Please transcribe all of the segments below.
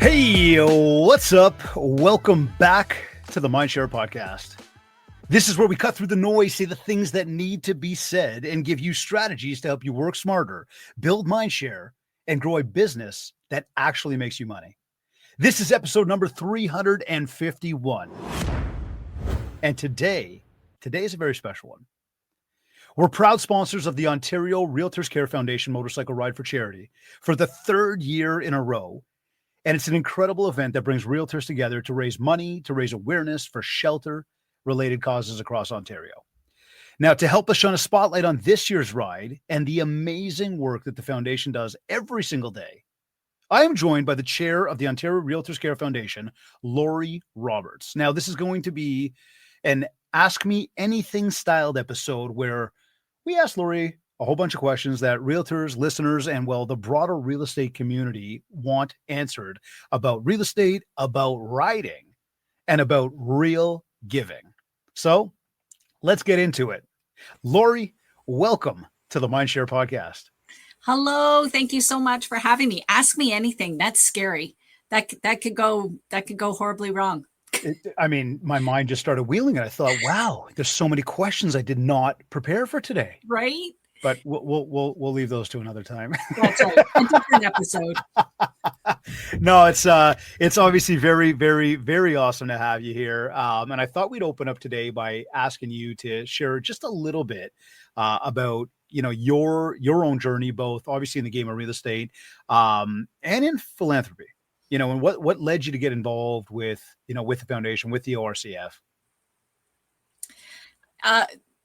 Hey, what's up? Welcome back to the MindShare Podcast. This is where we cut through the noise, say the things that need to be said, and give you strategies to help you work smarter, build mindshare, and grow a business that actually makes you money. This is episode number 351. And today is a very special one. We're proud sponsors of the Ontario REALTORS Care Foundation motorcycle ride for charity for the third year in a row. And it's an incredible event that brings realtors together to raise money, to raise awareness for shelter-related causes across Ontario. Now, to help us shine a spotlight on this year's ride and the amazing work that the foundation does every single day, I am joined by the chair of the Ontario REALTORS Care Foundation, Lori Roberts. Now, this is going to be an Ask Me Anything styled episode where we ask Lori a whole bunch of questions that realtors, listeners, and the broader real estate community want answered about real estate, about writing, and about real giving. So let's get into it. Lori, welcome to the MindShare Podcast. Hello. Thank you so much for having me. Ask me anything. That's scary. That could go horribly wrong. My mind just started wheeling and I thought, wow, there's so many questions I did not prepare for today. Right? But we'll leave those to another time. That's right. A different episode. No, it's obviously very, very, very awesome to have you here. And I thought we'd open up today by asking you to share just a little bit about your own journey, both obviously in the game of real estate and in philanthropy. And what led you to get involved with the foundation, with the ORCF?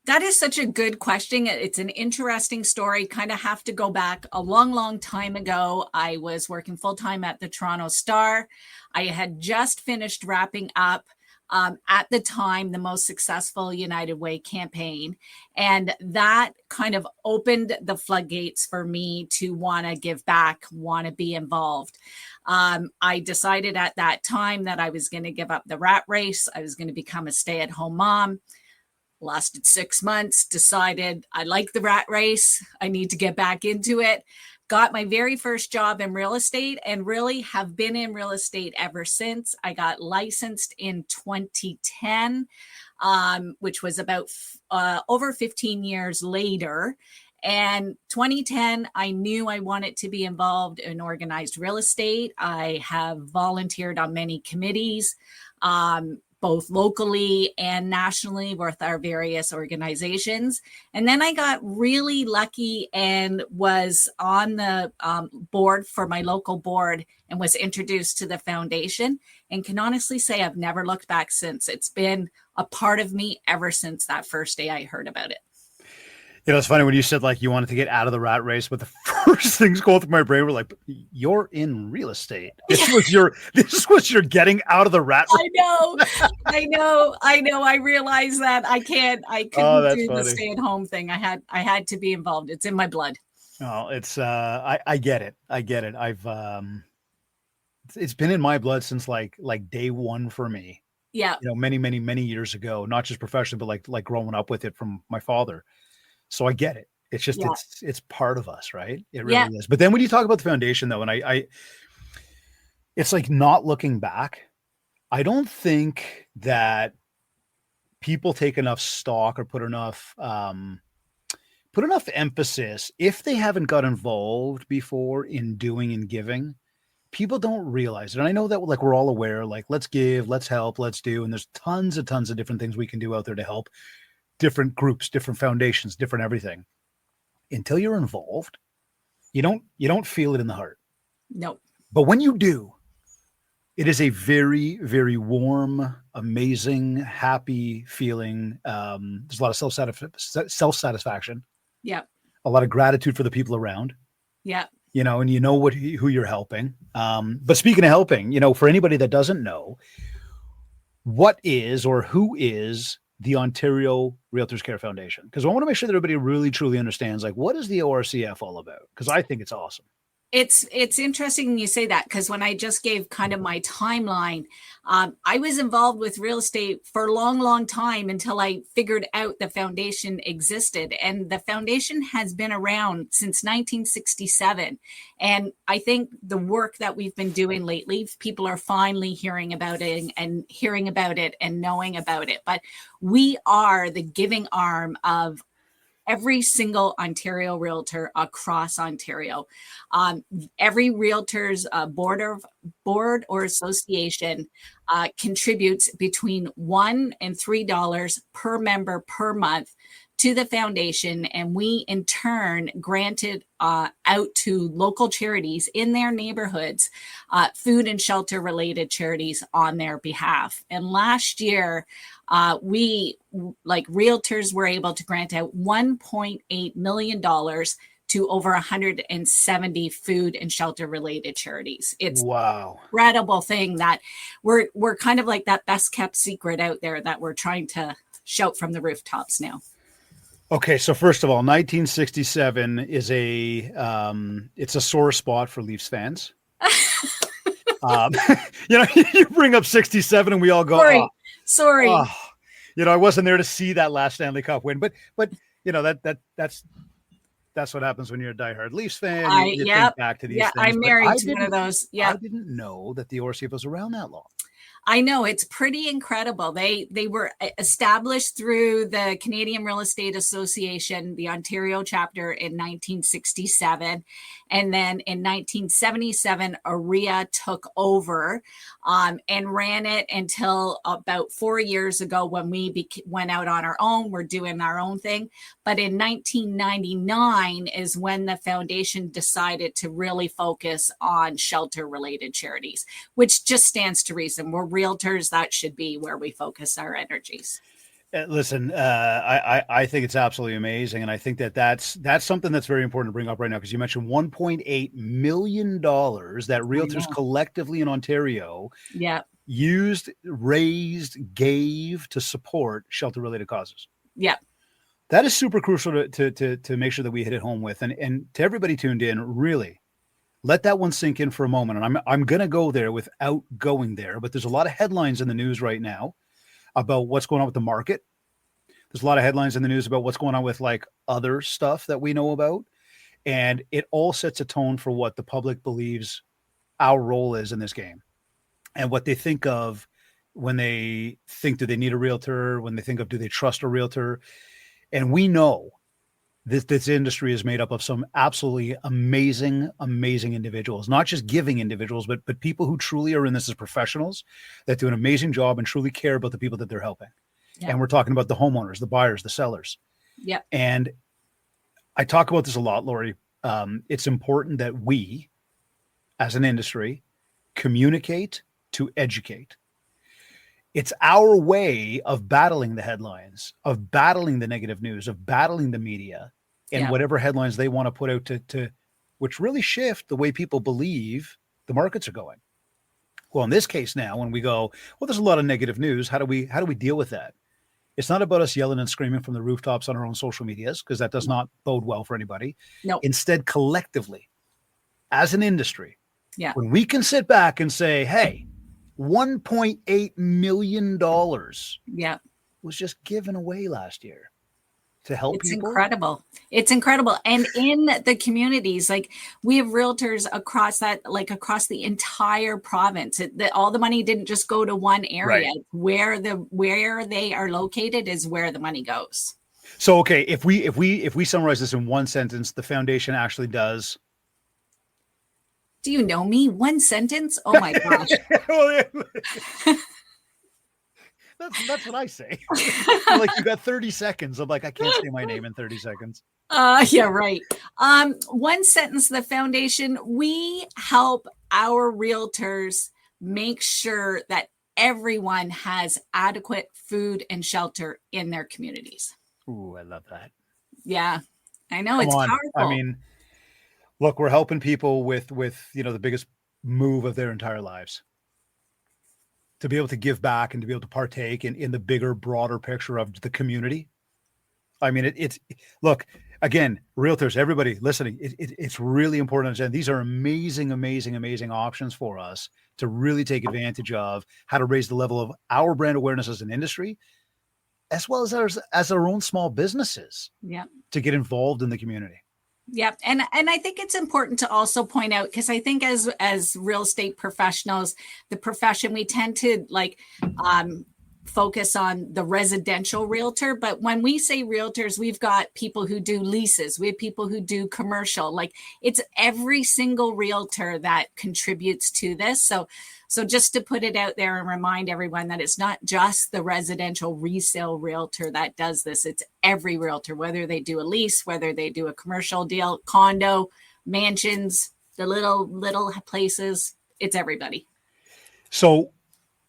That is such a good question. It's an interesting story. Kind of have to go back a long, long time ago. I was working full time at the Toronto Star. I had just finished wrapping up at the time the most successful United Way campaign. And that kind of opened the floodgates for me to want to give back, want to be involved. I decided at that time that I was going to give up the rat race. I was going to become a stay-at-home mom. Lasted 6 months, decided I like the rat race. I need to get back into it. Got my very first job in real estate and really have been in real estate ever since. I got licensed in 2010, which was about over 15 years later. And 2010, I knew I wanted to be involved in organized real estate. I have volunteered on many committees, both locally and nationally with our various organizations. And then I got really lucky and was on the board for my local board and was introduced to the foundation, and can honestly say I've never looked back since. It's been a part of me ever since that first day I heard about it. It's funny when you said you wanted to get out of the rat race, but the first things going through my brain were like, you're in real estate. This was your getting out of the rat race. I know. I realized that I couldn't do the stay-at-home thing. I had to be involved. It's in my blood. Oh, it's I get it. I've it's been in my blood since like day one for me. Yeah. Many years ago, not just professionally, but like growing up with it from my father. So I get it. It's just, it's part of us, right? It really is. But then when you talk about the foundation though, and I it's like not looking back. I don't think that people take enough stock or put enough emphasis, if they haven't got involved before in doing and giving. People don't realize it. And I know that we're all aware, let's give, let's help, let's do. And there's tons of different things we can do out there to help different groups, different foundations, different everything. Until you're involved, you don't feel it in the heart. Nope. But when you do, it is a very, very warm, amazing, happy feeling. There's a lot of self-satisfaction. Yeah. A lot of gratitude for the people around. Yeah. And who you're helping. But speaking of helping, for anybody that doesn't know, what is or who is the Ontario REALTORS Care Foundation? Because I want to make sure that everybody really truly understands, what is the ORCF all about? Because I think it's awesome. It's interesting you say that, because when I just gave kind of my timeline, I was involved with real estate for a long time until I figured out the foundation existed. And the foundation has been around since 1967. And I think the work that we've been doing lately, people are finally hearing about it and knowing about it. But we are the giving arm of every single Ontario realtor across Ontario. Every realtor's board or association contributes between $1 and $3 per member per month to the foundation, and we in turn granted out to local charities in their neighborhoods, food and shelter related charities on their behalf. And last year, we, like realtors, were able to grant out $1.8 million to over 170 food and shelter related charities. It's wow, incredible thing that we're kind of like that best kept secret out there that we're trying to shout from the rooftops now. Okay, so first of all, 1967 is it's a sore spot for Leafs fans. You bring up 67 and we all go, sorry. I wasn't there to see that last Stanley Cup win, but that's what happens when you're a diehard Leafs fan. You think back to these things. I'm married to one of those. Yeah, I didn't know that the ORCF was around that long. I know, it's pretty incredible. They were established through the Canadian Real Estate Association, the Ontario chapter, in 1967. And then in 1977, OREA took over and ran it until about 4 years ago when we went out on our own. We're doing our own thing. But in 1999 is when the foundation decided to really focus on shelter-related charities, which just stands to reason. We're realtors. That should be where we focus our energies. Listen, I think it's absolutely amazing. And I think that's something that's very important to bring up right now, because you mentioned $1.8 million that realtors collectively in Ontario raised, gave to support shelter-related causes. Yeah. That is super crucial to make sure that we hit it home with. And to everybody tuned in, really, let that one sink in for a moment. And I'm going to go there without going there, but there's a lot of headlines in the news right now about what's going on with the market. There's a lot of headlines in the news about what's going on with like other stuff that we know about. And it all sets a tone for what the public believes our role is in this game and what they think of when they think, do they need a realtor? When they think of, do they trust a realtor? And we know this industry is made up of some absolutely amazing individuals, not just giving individuals, but people who truly are in this as professionals that do an amazing job and truly care about the people that they're helping. Yeah. And we're talking about the homeowners, the buyers, the sellers. Yeah. And I talk about this a lot, Lori. It's important that we, as an industry, communicate to educate. It's our way of battling the headlines, of battling the negative news, of battling the media and whatever headlines they want to put out to which really shift the way people believe the markets are going. Well, in this case now, when we go, well, there's a lot of negative news. How do we deal with that? It's not about us yelling and screaming from the rooftops on our own social medias, because that does not bode well for anybody. No. Instead, collectively, as an industry, when we can sit back and say, hey, $1.8 million was just given away last year to help people. It's incredible. And in the communities, like we have realtors across the entire province. All the money didn't just go to one area. Right. Where they are located is where the money goes. So, okay, if we summarize this in one sentence, the foundation actually does. Do you know me? One sentence? Oh my gosh. That's what I say. Like, you got 30 seconds. I'm like, I can't say my name in 30 seconds. Yeah, right. One sentence, the foundation, we help our realtors make sure that everyone has adequate food and shelter in their communities. Ooh, I love that. Yeah, I know. It's powerful. I mean, look, we're helping people with the biggest move of their entire lives. To be able to give back and to be able to partake in the bigger, broader picture of the community. I mean, look, Again, realtors, everybody listening, it's really important to understand these are amazing, amazing, amazing options for us to really take advantage of how to raise the level of our brand awareness as an industry, as well as our own small businesses. Yeah. To get involved in the community. Yeah. And I think it's important to also point out, because I think as real estate professionals, the profession, we tend to focus on the residential realtor. But when we say realtors, we've got people who do leases. We have people who do commercial. Like, it's every single realtor that contributes to this. So just to put it out there and remind everyone that it's not just the residential resale realtor that does this. It's every realtor, whether they do a lease, whether they do a commercial deal, condo, mansions, the little places. It's everybody. So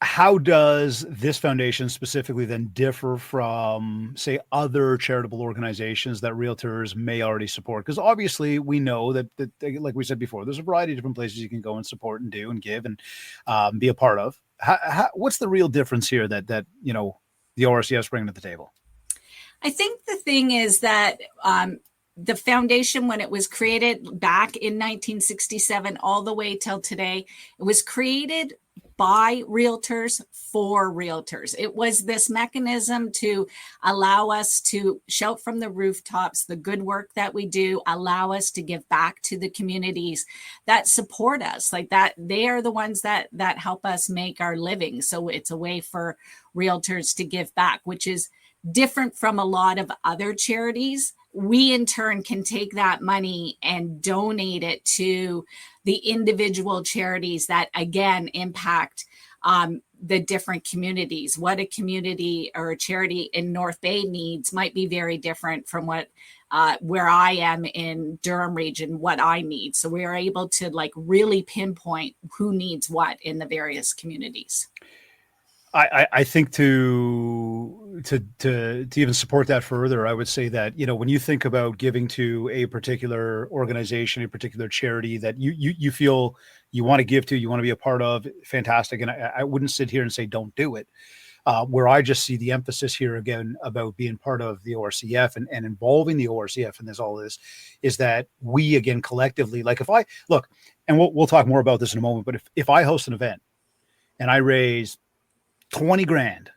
how does this foundation specifically then differ from, say, other charitable organizations that realtors may already support? Because obviously we know that, like we said before, there's a variety of different places you can go and support and do and give and be a part of. What's the real difference here that the ORCF is bringing to the table? I think the thing is that the foundation, when it was created back in 1967 all the way till today, it was created by realtors for realtors. It was this mechanism to allow us to shout from the rooftops the good work that we do, allow us to give back to the communities that support us. Like that, they are the ones that help us make our living. So it's a way for realtors to give back, which is different from a lot of other charities. We in turn can take that money and donate it to the individual charities that, again, impact the different communities. What a community or a charity in North Bay needs might be very different from what where I am in Durham region, what I need. So we are able to really pinpoint who needs what in the various communities. I think to even support that further, I would say that, when you think about giving to a particular organization, a particular charity that you feel you want to give to, you want to be a part of, fantastic. And I wouldn't sit here and say, don't do it. Where I just see the emphasis here again about being part of the ORCF and involving the ORCF in all this is that we, again, collectively, like if I look, and we'll talk more about this in a moment, but if I host an event and I raise 20 grand,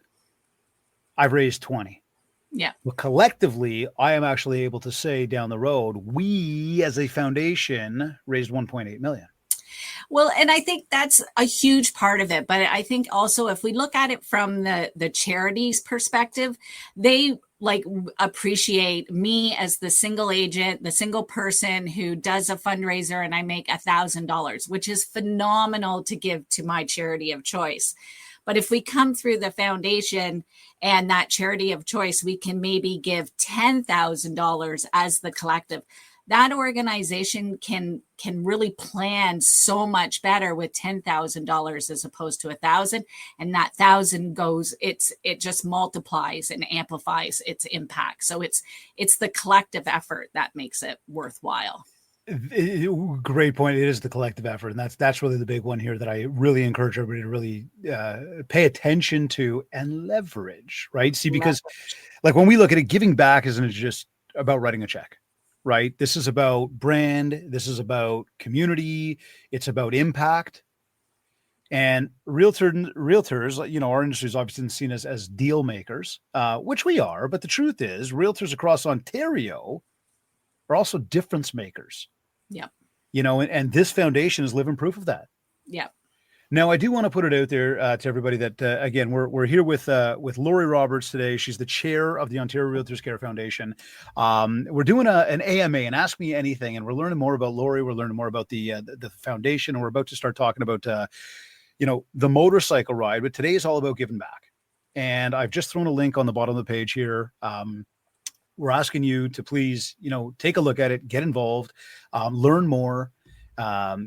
I've raised 20. Yeah. Well, collectively, I am actually able to say down the road, we as a foundation raised 1.8 million. Well, and I think that's a huge part of it. But I think also if we look at it from the charities perspective, they appreciate me as the single agent, the single person who does a fundraiser and I make $1,000, which is phenomenal to give to my charity of choice. But if we come through the foundation and that charity of choice, we can maybe give $10,000 as the collective. That organization can really plan so much better with $10,000 as opposed to $1,000. And that 1,000 goes, it just multiplies and amplifies its impact. So it's the collective effort that makes it worthwhile. Great point. It is the collective effort. And that's really the big one here that I really encourage everybody to really pay attention to and leverage, right? See, because when we look at it, giving back isn't just about writing a check, right? This is about brand. This is about community. It's about impact. And realtors, our industry is obviously seen as deal makers, which we are. But the truth is realtors across Ontario are also difference makers. Yeah. And this foundation is living proof of that. Yeah. Now, I do want to put it out there to everybody that, again, we're here with Lori Roberts today. She's the chair of the Ontario REALTORS Care Foundation. We're doing an AMA, and Ask Me Anything, and we're learning more about Lori. We're learning more about the foundation, and we're about to start talking about, the motorcycle ride. But today is all about giving back. And I've just thrown a link on the bottom of the page here. We're asking you to please, take a look at it, get involved, learn more, get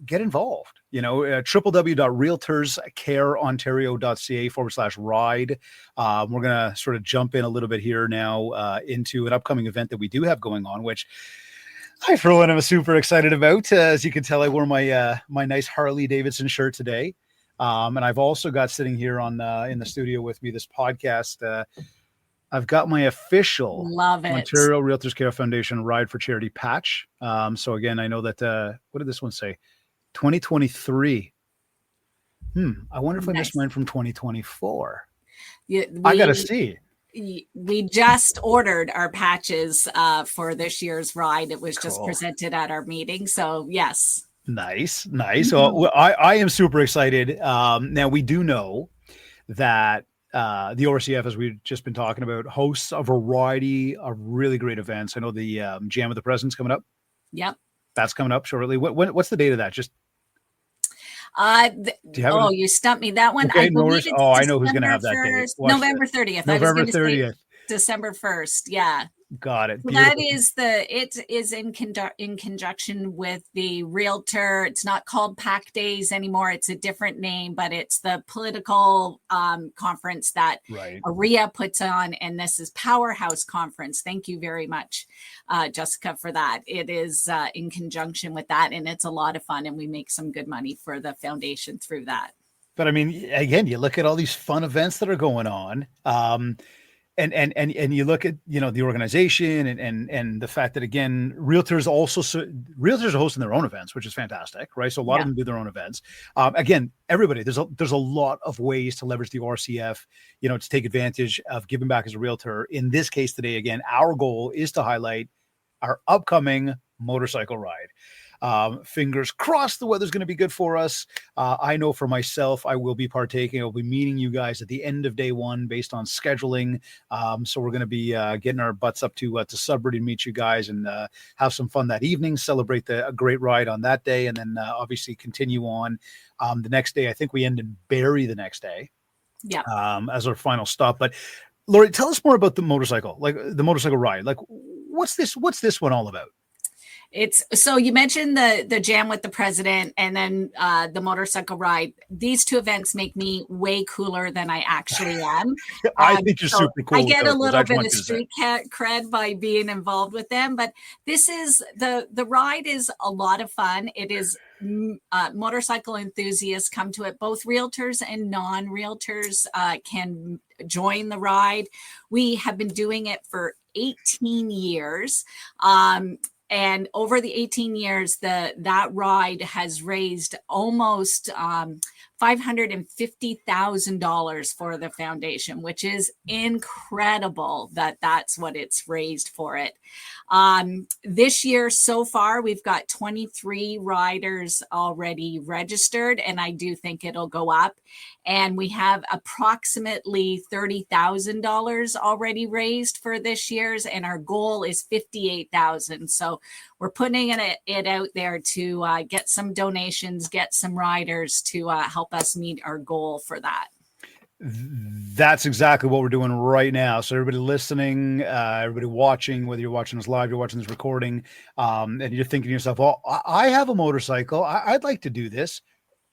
involved, www.realtorscareontario.ca/ride. We're going to sort of jump in a little bit here now into an upcoming event that we do have going on, which I, for one, am super excited about. As you can tell, I wore my nice Harley Davidson shirt today. And I've also got sitting here in the studio with me this podcast I've got my official Love it. Ontario REALTORS Care Foundation Ride for Charity patch. So again, I know that, what did this one say? 2023. I wonder if I missed mine from 2024. I got to see. We just ordered our patches for this year's ride. It was just presented at our meeting. So yes. Nice. So I am super excited. Now we do know that the ORCF, as we've just been talking about, hosts a variety of really great events. I know the Jam of the President's coming up. Yep. That's coming up shortly. What's the date of that? Just you stumped me. That one. Okay, I believe it's I know who's going to have that date. November 30th. November 30th. December 1st. Yeah. Got it. So that is it is in conjunction with the Realtor. It's not called PAC Days anymore. It's a different name, but it's the political conference that AREA puts on. And this is Powerhouse Conference. Thank you very much, Jessica, for that. It is in conjunction with that. And it's a lot of fun. And we make some good money for the foundation through that. But I mean, again, you look at all these fun events that are going on. And you look at, the organization and the fact that, again, realtors are hosting their own events, which is fantastic, right? So a lot of them do their own events. Again, everybody, there's a lot of ways to leverage the RCF, to take advantage of giving back as a realtor. In this case today, again, our goal is to highlight our upcoming motorcycle ride. Fingers crossed the weather's going to be good for us. I know for myself, I will be partaking. I'll be meeting you guys at the end of day one based on scheduling. So we're going to be getting our butts up to Sudbury to meet you guys and have some fun that evening, celebrate a great ride on that day, and then obviously continue on the next day. I think we end in Barrie the next day as our final stop. But Lori, tell us more about the motorcycle, like the motorcycle ride. Like, what's this one all about? So you mentioned the Jam with the President and then the motorcycle ride. These two events make me way cooler than I actually am. I think you're super cool. I get a little bit of street cred by being involved with them, but this is the ride is a lot of fun. It is motorcycle enthusiasts come to it. Both realtors and non-realtors can join the ride. We have been doing it for 18 years. And over the 18 years, that ride has raised almost $550,000 for the foundation, which is incredible that that's what it's raised for it. This year so far, we've got 23 riders already registered, and I do think it'll go up. And we have approximately $30,000 already raised for this year's, and our goal is $58,000. So we're putting it out there to get some donations, get some riders to help us meet our goal for that. That's exactly what we're doing right now. So everybody listening, everybody watching, whether you're watching this live, you're watching this recording, and you're thinking to yourself, well, I have a motorcycle. I'd like to do this.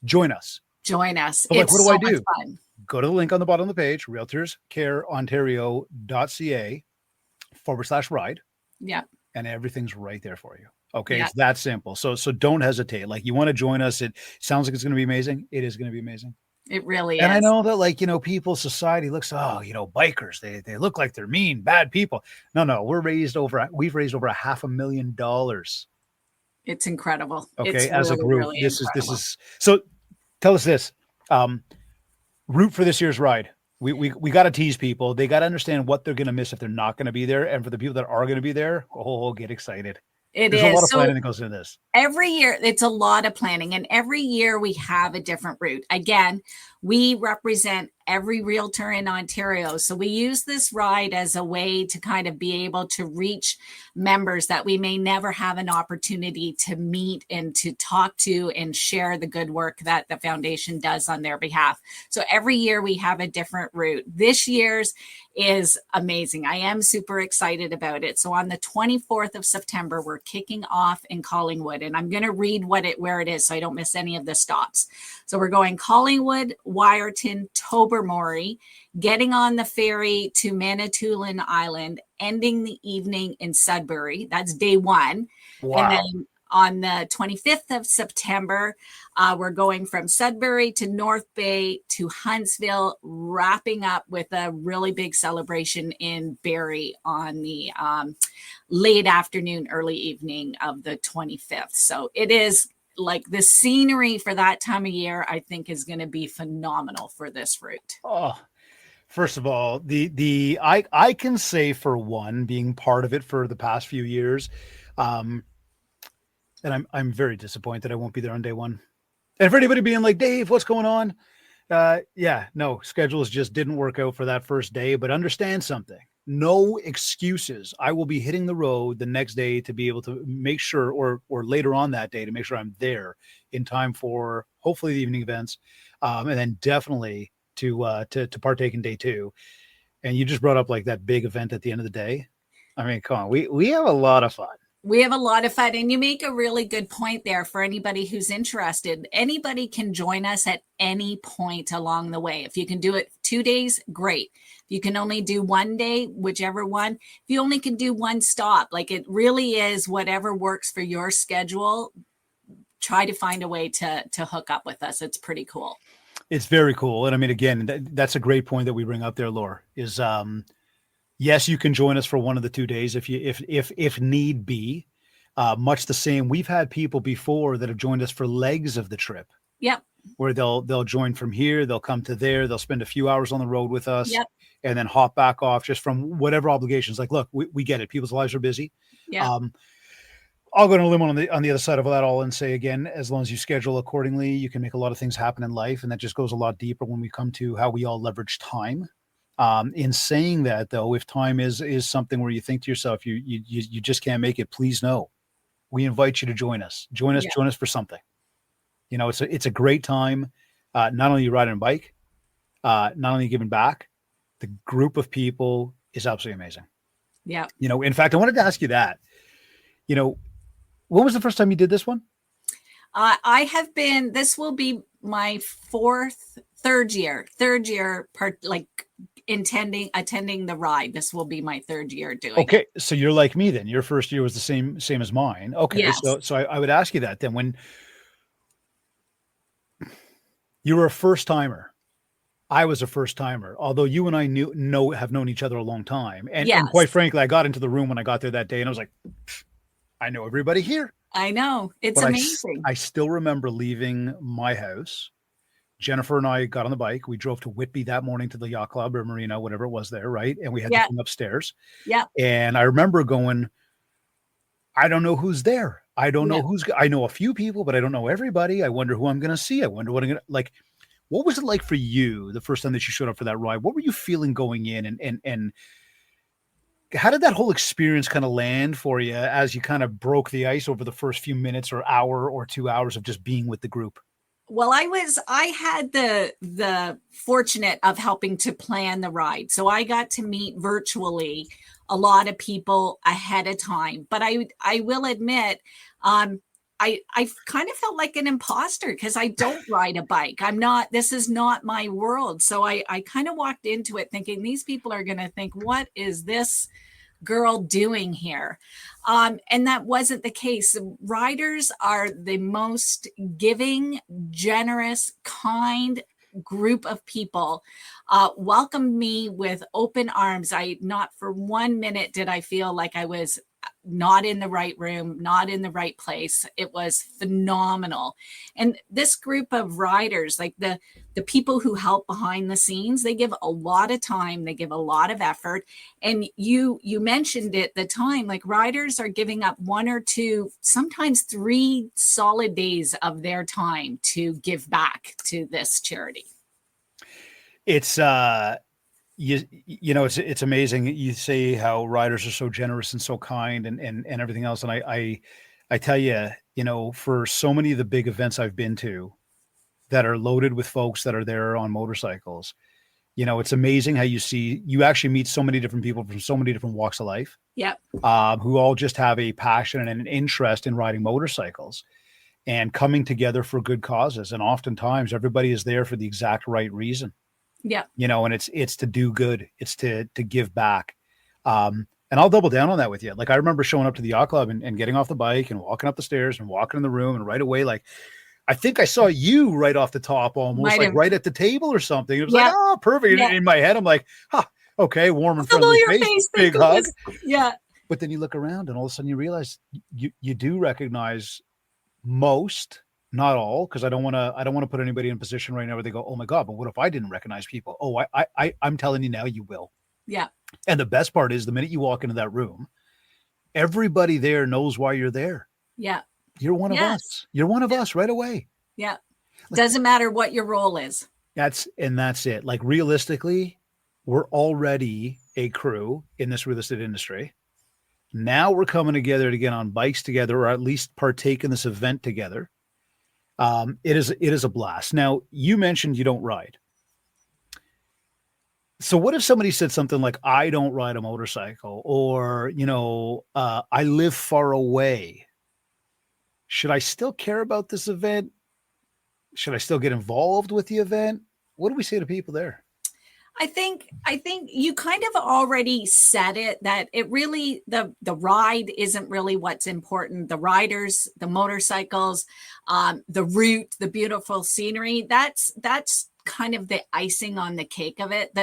Join us. Join us. But what do I do? Fun. Go to the link on the bottom of the page, realtorscareontario.ca/ride. Yeah. And everything's right there for you. Okay. It's that simple. So don't hesitate. Like, you want to join us. It sounds like it's going to be amazing. It is going to be amazing. It really is. And I know that, people, society looks, bikers, they look like they're mean, bad people. No, we've raised over $500,000. It's incredible. Okay. It's as really, a group, really this is, so tell us this, root for this year's ride. We got to tease people. They got to understand what they're going to miss if they're not going to be there. And for the people that are going to be there, get excited. There's a lot of planning that goes into this. Every year, it's a lot of planning, and every year we have a different route. Again, we represent every realtor in Ontario. So we use this ride as a way to kind of be able to reach members that we may never have an opportunity to meet and to talk to and share the good work that the foundation does on their behalf. So every year we have a different route. This year's is amazing. I am super excited about it. So on the 24th of September, we're kicking off in Collingwood, and I'm going to read where it is so I don't miss any of the stops. So we're going Collingwood, Wyerton, Tobermory, getting on the ferry to Manitoulin Island, ending the evening in Sudbury. That's day one. Wow. And then On the 25th of September, we're going from Sudbury to North Bay to Huntsville, wrapping up with a really big celebration in Barrie on the late afternoon, early evening of the 25th. So it is like the scenery for that time of year, I think, is going to be phenomenal for this route. Oh, first of all, I can say, for one, being part of it for the past few years, and I'm very disappointed I won't be there on day one. And for anybody being like, Dave, what's going on? Schedules just didn't work out for that first day, but understand something. No excuses. I will be hitting the road the next day to be able to make sure, or later on that day, to make sure I'm there in time for hopefully the evening events, and then definitely to partake in day two. And you just brought up like that big event at the end of the day. I mean, come on, we have a lot of fun. We have a lot of fun, and you make a really good point there for anybody who's interested. Anybody can join us at any point along the way. If you can do it 2 days, great. If you can only do one day, whichever one. If you only can do one stop, like, it really is whatever works for your schedule. Try to find a way to hook up with us. It's pretty cool. It's very cool. And I mean, again, that's a great point that we bring up there, Laura, is yes, you can join us for one of the 2 days if need be. Much the same. We've had people before that have joined us for legs of the trip. Yep. Where they'll join from here, they'll come to there, they'll spend a few hours on the road with us, yep, and then hop back off just from whatever obligations. Like, look, we get it. People's lives are busy. Yeah. I'll go on a limb on the other side of that all and say, again, as long as you schedule accordingly, you can make a lot of things happen in life. And that just goes a lot deeper when we come to how we all leverage time. In saying that, though, if time is something where you think to yourself, you just can't make it, please know. We invite you to join us. Join us for something. You know, it's a great time. Not only you riding a bike, not only giving back, the group of people is absolutely amazing. Yeah. You know, in fact, I wanted to ask you that. You know, when was the first time you did this one? This will be my third year attending the ride. This will be my third year doing it. Okay. So you're like me then. Your first year was the same as mine. Okay. Yes. So I would ask you that then, when you were a first timer, I was a first timer, although you and I have known each other a long time. And, yes, and quite frankly, I got into the room when I got there that day and I was like, I know everybody here. I know. It's amazing. I still remember leaving my house. Jennifer and I got on the bike. We drove to Whitby that morning to the yacht club or marina, whatever it was there, right? And we had to come upstairs. Yeah. And I remember going, I don't know who's there. I don't know I know a few people, but I don't know everybody. I wonder who I'm going to see. I wonder what I'm going to, like, what was it like for you the first time that you showed up for that ride? What were you feeling going in, and how did that whole experience kind of land for you as you kind of broke the ice over the first few minutes or hour or 2 hours of just being with the group? Well, I had the fortunate of helping to plan the ride. So I got to meet virtually a lot of people ahead of time. But I will admit, I kind of felt like an imposter because I don't ride a bike. This is not my world. So I kind of walked into it thinking these people are going to think, what is this girl doing here? And that wasn't the case. Riders are the most giving, generous, kind group of people. Welcomed me with open arms. Not for 1 minute did I feel like I was not in the right room, not in the right place. It was phenomenal. And this group of riders, like the people who help behind the scenes, they give a lot of time, they give a lot of effort. And you mentioned it, the time, like riders are giving up 1 or 2, sometimes 3 solid days of their time to give back to this charity. It's you know, it's amazing. You say how riders are so generous and so kind and everything else. And I tell you, you know, for so many of the big events I've been to that are loaded with folks that are there on motorcycles, you know, it's amazing how you actually meet so many different people from so many different walks of life. Yep. Who all just have a passion and an interest in riding motorcycles and coming together for good causes. And oftentimes everybody is there for the exact right reason. Yeah. You know, and it's to do good. It's to give back. And I'll double down on that with you. Like I remember showing up to the yacht club and getting off the bike and walking up the stairs and walking in the room, and right away, like I think I saw you right off the top, almost like right at the table or something. It was like, oh, perfect. In my head, I'm like, okay, warm and friendly face, big hug. Yeah. But then you look around and all of a sudden you realize you do recognize most, not all, because I don't want to put anybody in a position right now where they go, oh my God, but what if I didn't recognize people? Oh, I'm telling you now, you will. Yeah. And the best part is the minute you walk into that room, everybody there knows why you're there. Yeah. You're one of us. You're one of us right away. Yeah. Doesn't matter what your role is. That's it. Like realistically, we're already a crew in this real estate industry. Now we're coming together to get on bikes together, or at least partake in this event together. It is a blast. Now, you mentioned you don't ride. So what if somebody said something like, I don't ride a motorcycle, or, I live far away? Should I still care about this event? Should I still get involved with the event? What do we say to people there? I think you kind of already said it, that it really, the ride isn't really what's important. The riders, the motorcycles, the route, the beautiful scenery, that's kind of the icing on the cake of it.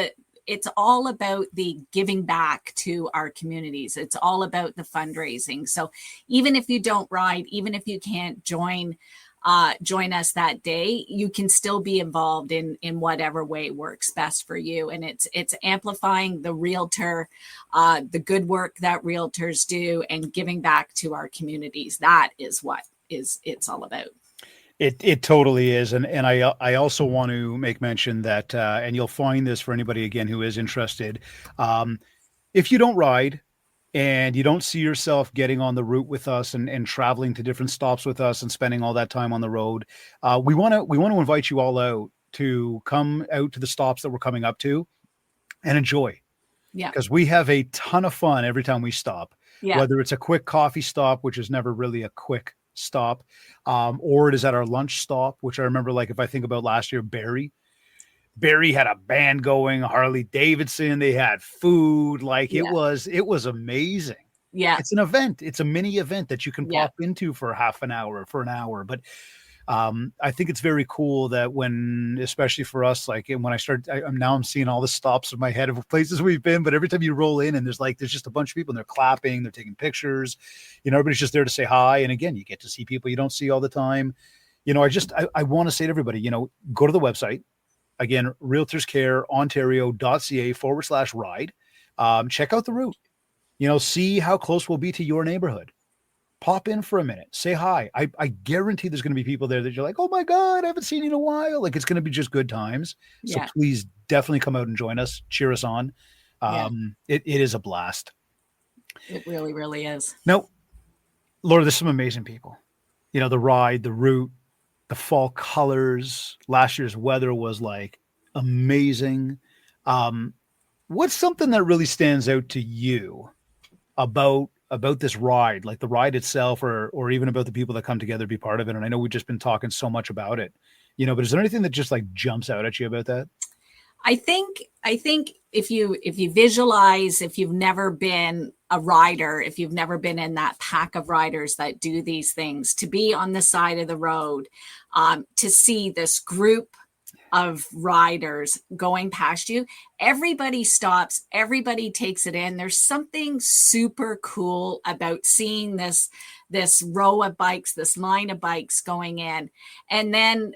It's all about the giving back to our communities. It's all about the fundraising. So even if you don't ride, even if you can't join us that day, you can still be involved in whatever way works best for you. And it's amplifying the realtor, the good work that realtors do, and giving back to our communities. That is what it's all about. It totally is. And I also want to make mention that, and you'll find this for anybody, again, who is interested. If you don't ride and you don't see yourself getting on the route with us and traveling to different stops with us and spending all that time on the road, we want to invite you all out to come out to the stops that we're coming up to and enjoy. Yeah. Because we have a ton of fun every time we stop, whether it's a quick coffee stop, which is never really a quick stop, or it is at our lunch stop, which I remember, like if I think about last year, Barry had a band going, Harley Davidson, they had food, like it was amazing. Yeah. It's an event. It's a mini event that you can pop into for half an hour, for an hour. But I think it's very cool that when, especially for us, like when I'm seeing all the stops in my head of places we've been, but every time you roll in and there's just a bunch of people and they're clapping, they're taking pictures, everybody's just there to say hi. And again, you get to see people you don't see all the time. I want to say to everybody, go to the website. Again, realtorscareontario.ca/ride. Check out the route, see how close we'll be to your neighborhood. Pop in for a minute, say hi. I guarantee there's going to be people there that you're like, oh my God, I haven't seen you in a while. Like it's going to be just good times. So please definitely come out and join us. Cheer us on. It is a blast. It really, really is. Now, Laura, there's some amazing people, the ride, the route, the fall colors. Last year's weather was like amazing. What's something that really stands out to you about this ride, like the ride itself, or even about the people that come together to be part of it? And I know we've just been talking so much about it, but is there anything that just like jumps out at you about that? I think if you visualize, if you've never been a rider, if you've never been in that pack of riders that do these things, to be on the side of the road, to see this group of riders going past you, everybody stops, everybody takes it in. There's something super cool about seeing this row of bikes, this line of bikes going in. And then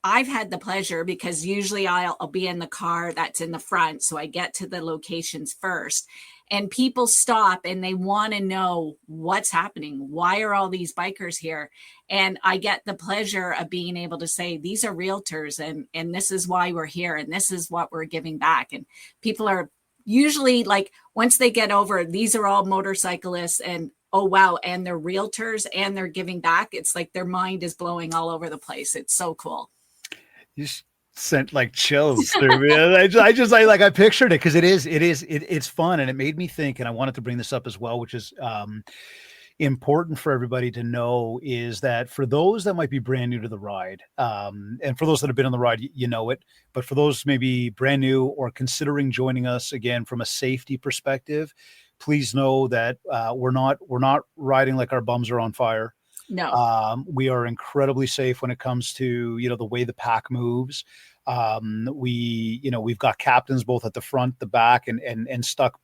I've had the pleasure, because usually I'll be in the car that's in the front, so I get to the locations first, and people stop and they want to know what's happening. Why are all these bikers here? And I get the pleasure of being able to say, these are realtors, and this is why we're here, and this is what we're giving back. And people are usually like, once they get over, these are all motorcyclists, and oh wow, and they're realtors and they're giving back. It's like their mind is blowing all over the place. It's so cool. You sent like chills through me. I pictured it, because it's fun, and it made me think, and I wanted to bring this up as well, which is important for everybody to know is that for those that might be brand new to the ride, and for those that have been on the ride, you know it, but for those maybe brand new or considering joining us, again, from a safety perspective, please know that we're not riding like our bums are on fire. No. We are incredibly safe when it comes to, the way the pack moves. We've got captains both at the front, the back, and stuck,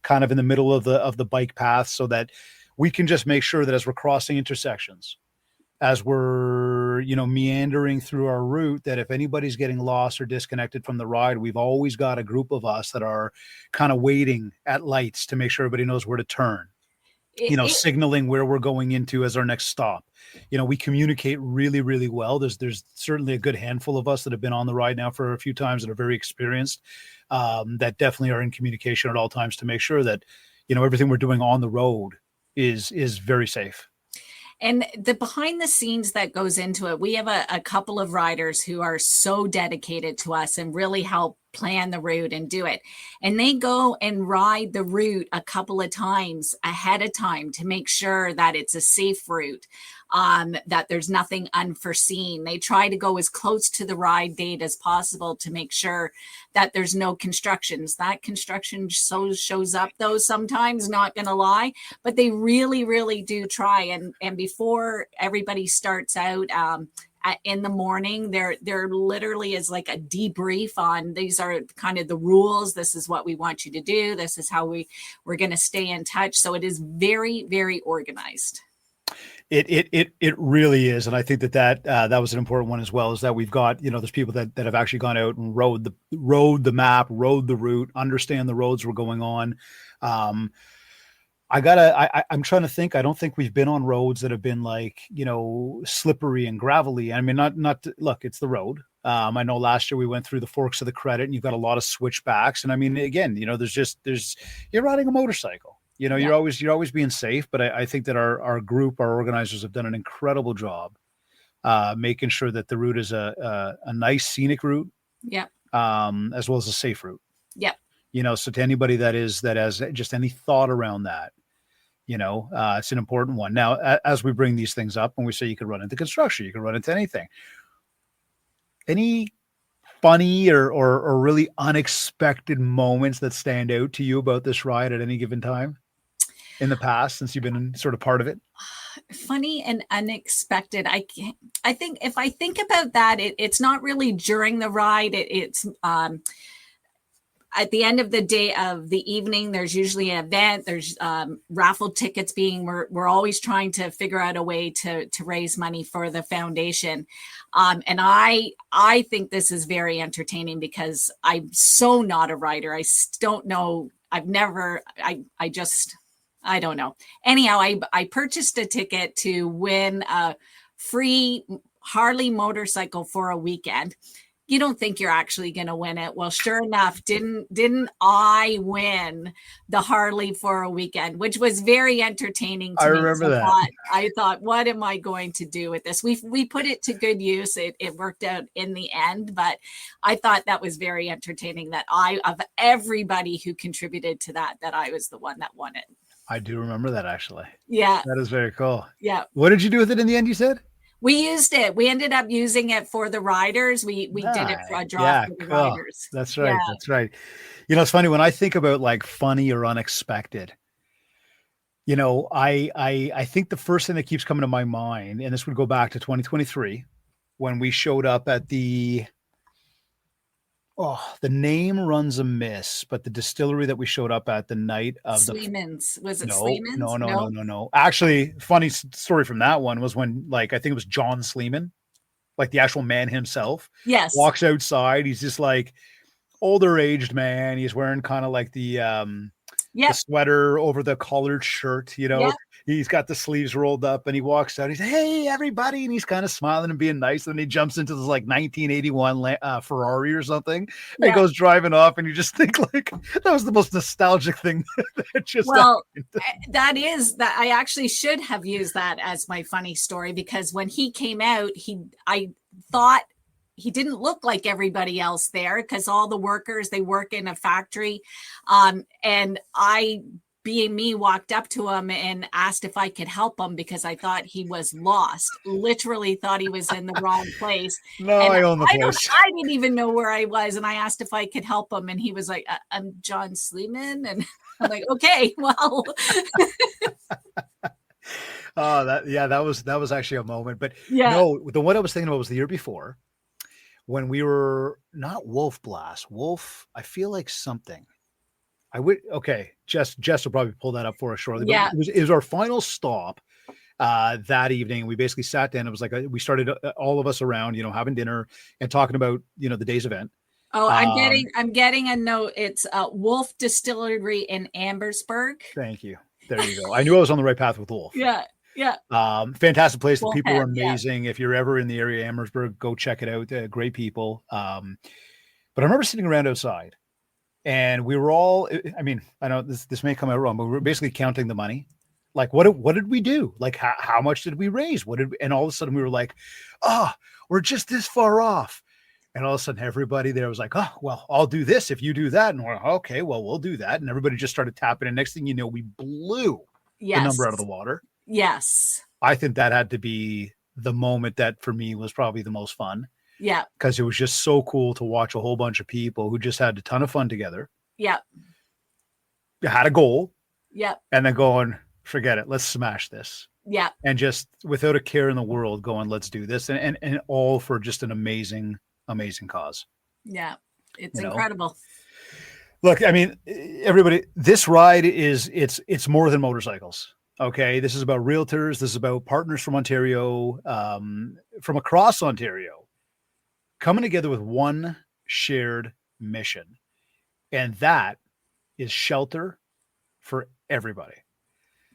kind of in the middle of the bike path, so that we can just make sure that as we're crossing intersections, as we're, meandering through our route, that if anybody's getting lost or disconnected from the ride, we've always got a group of us that are kind of waiting at lights to make sure everybody knows where to turn. Signaling where we're going into as our next stop. We communicate really, really well. There's certainly a good handful of us that have been on the ride now for a few times that are very experienced, that definitely are in communication at all times to make sure that, everything we're doing on the road is very safe. And the behind the scenes that goes into it, we have a couple of riders who are so dedicated to us and really help plan the route and do it. And they go and ride the route a couple of times ahead of time to make sure that it's a safe route, that there's nothing unforeseen. They try to go as close to the ride date as possible to make sure that there's no constructions. That construction shows up though sometimes, not going to lie, but they really, really do try. And before everybody starts out, in the morning, there literally is like a debrief on these are kind of the rules. This is what we want you to do. This is how we're going to stay in touch. So it is very, very organized. It really is. And I think that was an important one as well, is that we've got, there's people that have actually gone out and rode the map, rode the route, understand the roads we're going on. I'm trying to think. I don't think we've been on roads that have been like, slippery and gravelly. I mean, look, it's the road. I know last year we went through the Forks of the Credit and you've got a lot of switchbacks. And I mean, again, you're riding a motorcycle, Yeah. you're always being safe. But I think that our group, our organizers have done an incredible job, making sure that the route is a nice scenic route. Yeah. As well as a safe route. Yeah. So to anybody that has just any thought around that, it's an important one. Now, as we bring these things up and we say you could run into construction, you can run into anything. Any funny or really unexpected moments that stand out to you about this ride at any given time in the past, since you've been sort of part of it? Funny and unexpected. I think if I think about that, it's not really during the ride. It's at the end of the day of the evening, there's usually an event. There's raffle tickets we're always trying to figure out a way to raise money for the foundation. And I think this is very entertaining because I'm so not a writer. I don't know. I don't know. Anyhow, I purchased a ticket to win a free Harley motorcycle for a weekend. You don't think you're actually going to win it. Well, sure enough, didn't I win the Harley for a weekend, which was very entertaining to me. I remember that. I thought, what am I going to do with this? We put it to good use. It worked out in the end, but I thought that was very entertaining that of everybody who contributed to that I was the one that won it. I do remember that, actually. Yeah. That is very cool. Yeah. What did you do with it in the end, you said? We used it. We ended up using it for the riders. We did it for a draw for the riders. That's right. Yeah. That's right. It's funny when I think about like funny or unexpected, I think the first thing that keeps coming to my mind, and this would go back to 2023 when we showed up at the name runs amiss, but the distillery that we showed up at the night of Sleeman's. Was it no, Sleeman's? No. Actually, funny story from that one was when, like, I think it was John Sleeman, like the actual man himself. Yes. Walks outside. He's just like older aged man. He's wearing kind of like the sweater over the collared shirt, Yep. He's got the sleeves rolled up and he walks out. He's like, hey, everybody. And he's kind of smiling and being nice. And then he jumps into this like 1981 Ferrari or something. And he goes driving off and you just think like that was the most nostalgic thing that just happened. That I actually should have used that as my funny story, because when he came out, I thought he didn't look like everybody else there because all the workers, they work in a factory. And I being me, walked up to him and asked if I could help him because I thought he was lost, literally thought he was in the wrong place. No, And I own the place. I didn't even know where I was. And I asked if I could help him. And he was like, I'm John Sleeman. And I'm like, okay, well. Oh, that was actually a moment. But Yeah. no, the one I was thinking about was the year before when we were not Wolf Blast. Wolf, I feel like something. Jess will probably pull that up for us shortly. Yeah. But it was our final stop that evening. We basically sat down. It was like we started all of us around, having dinner and talking about, the day's event. Oh, I'm getting a note. It's Wolf Distillery in Ambersburg. Thank you. There you go. I knew I was on the right path with Wolf. Yeah. Yeah. Fantastic place. The Wolf people Head, were amazing. If you're ever in the area, Ambersburg, go check it out. Great people. But I remember sitting around outside. And we were all, I know this may come out wrong, but we were basically counting the money. Like, what did we do? Like, how much did we raise? And all of a sudden we were like, we're just this far off. And all of a sudden everybody there was like, oh, well, I'll do this if you do that. And we're like, okay, well, we'll do that. And everybody just started tapping. And next thing you know, we blew the number out of the water. Yes. I think that had to be the moment that for me was probably the most fun. Yeah. Because it was just so cool to watch a whole bunch of people who just had a ton of fun together. Yeah. Had a goal. Yeah. And then going, forget it. Let's smash this. Yeah. And just without a care in the world going, let's do this. And all for just an amazing, amazing cause. Yeah. It's incredible. Look, everybody, this ride it's more than motorcycles. Okay. This is about realtors. This is about partners from Ontario, from across Ontario, coming together with one shared mission. And that is shelter for everybody.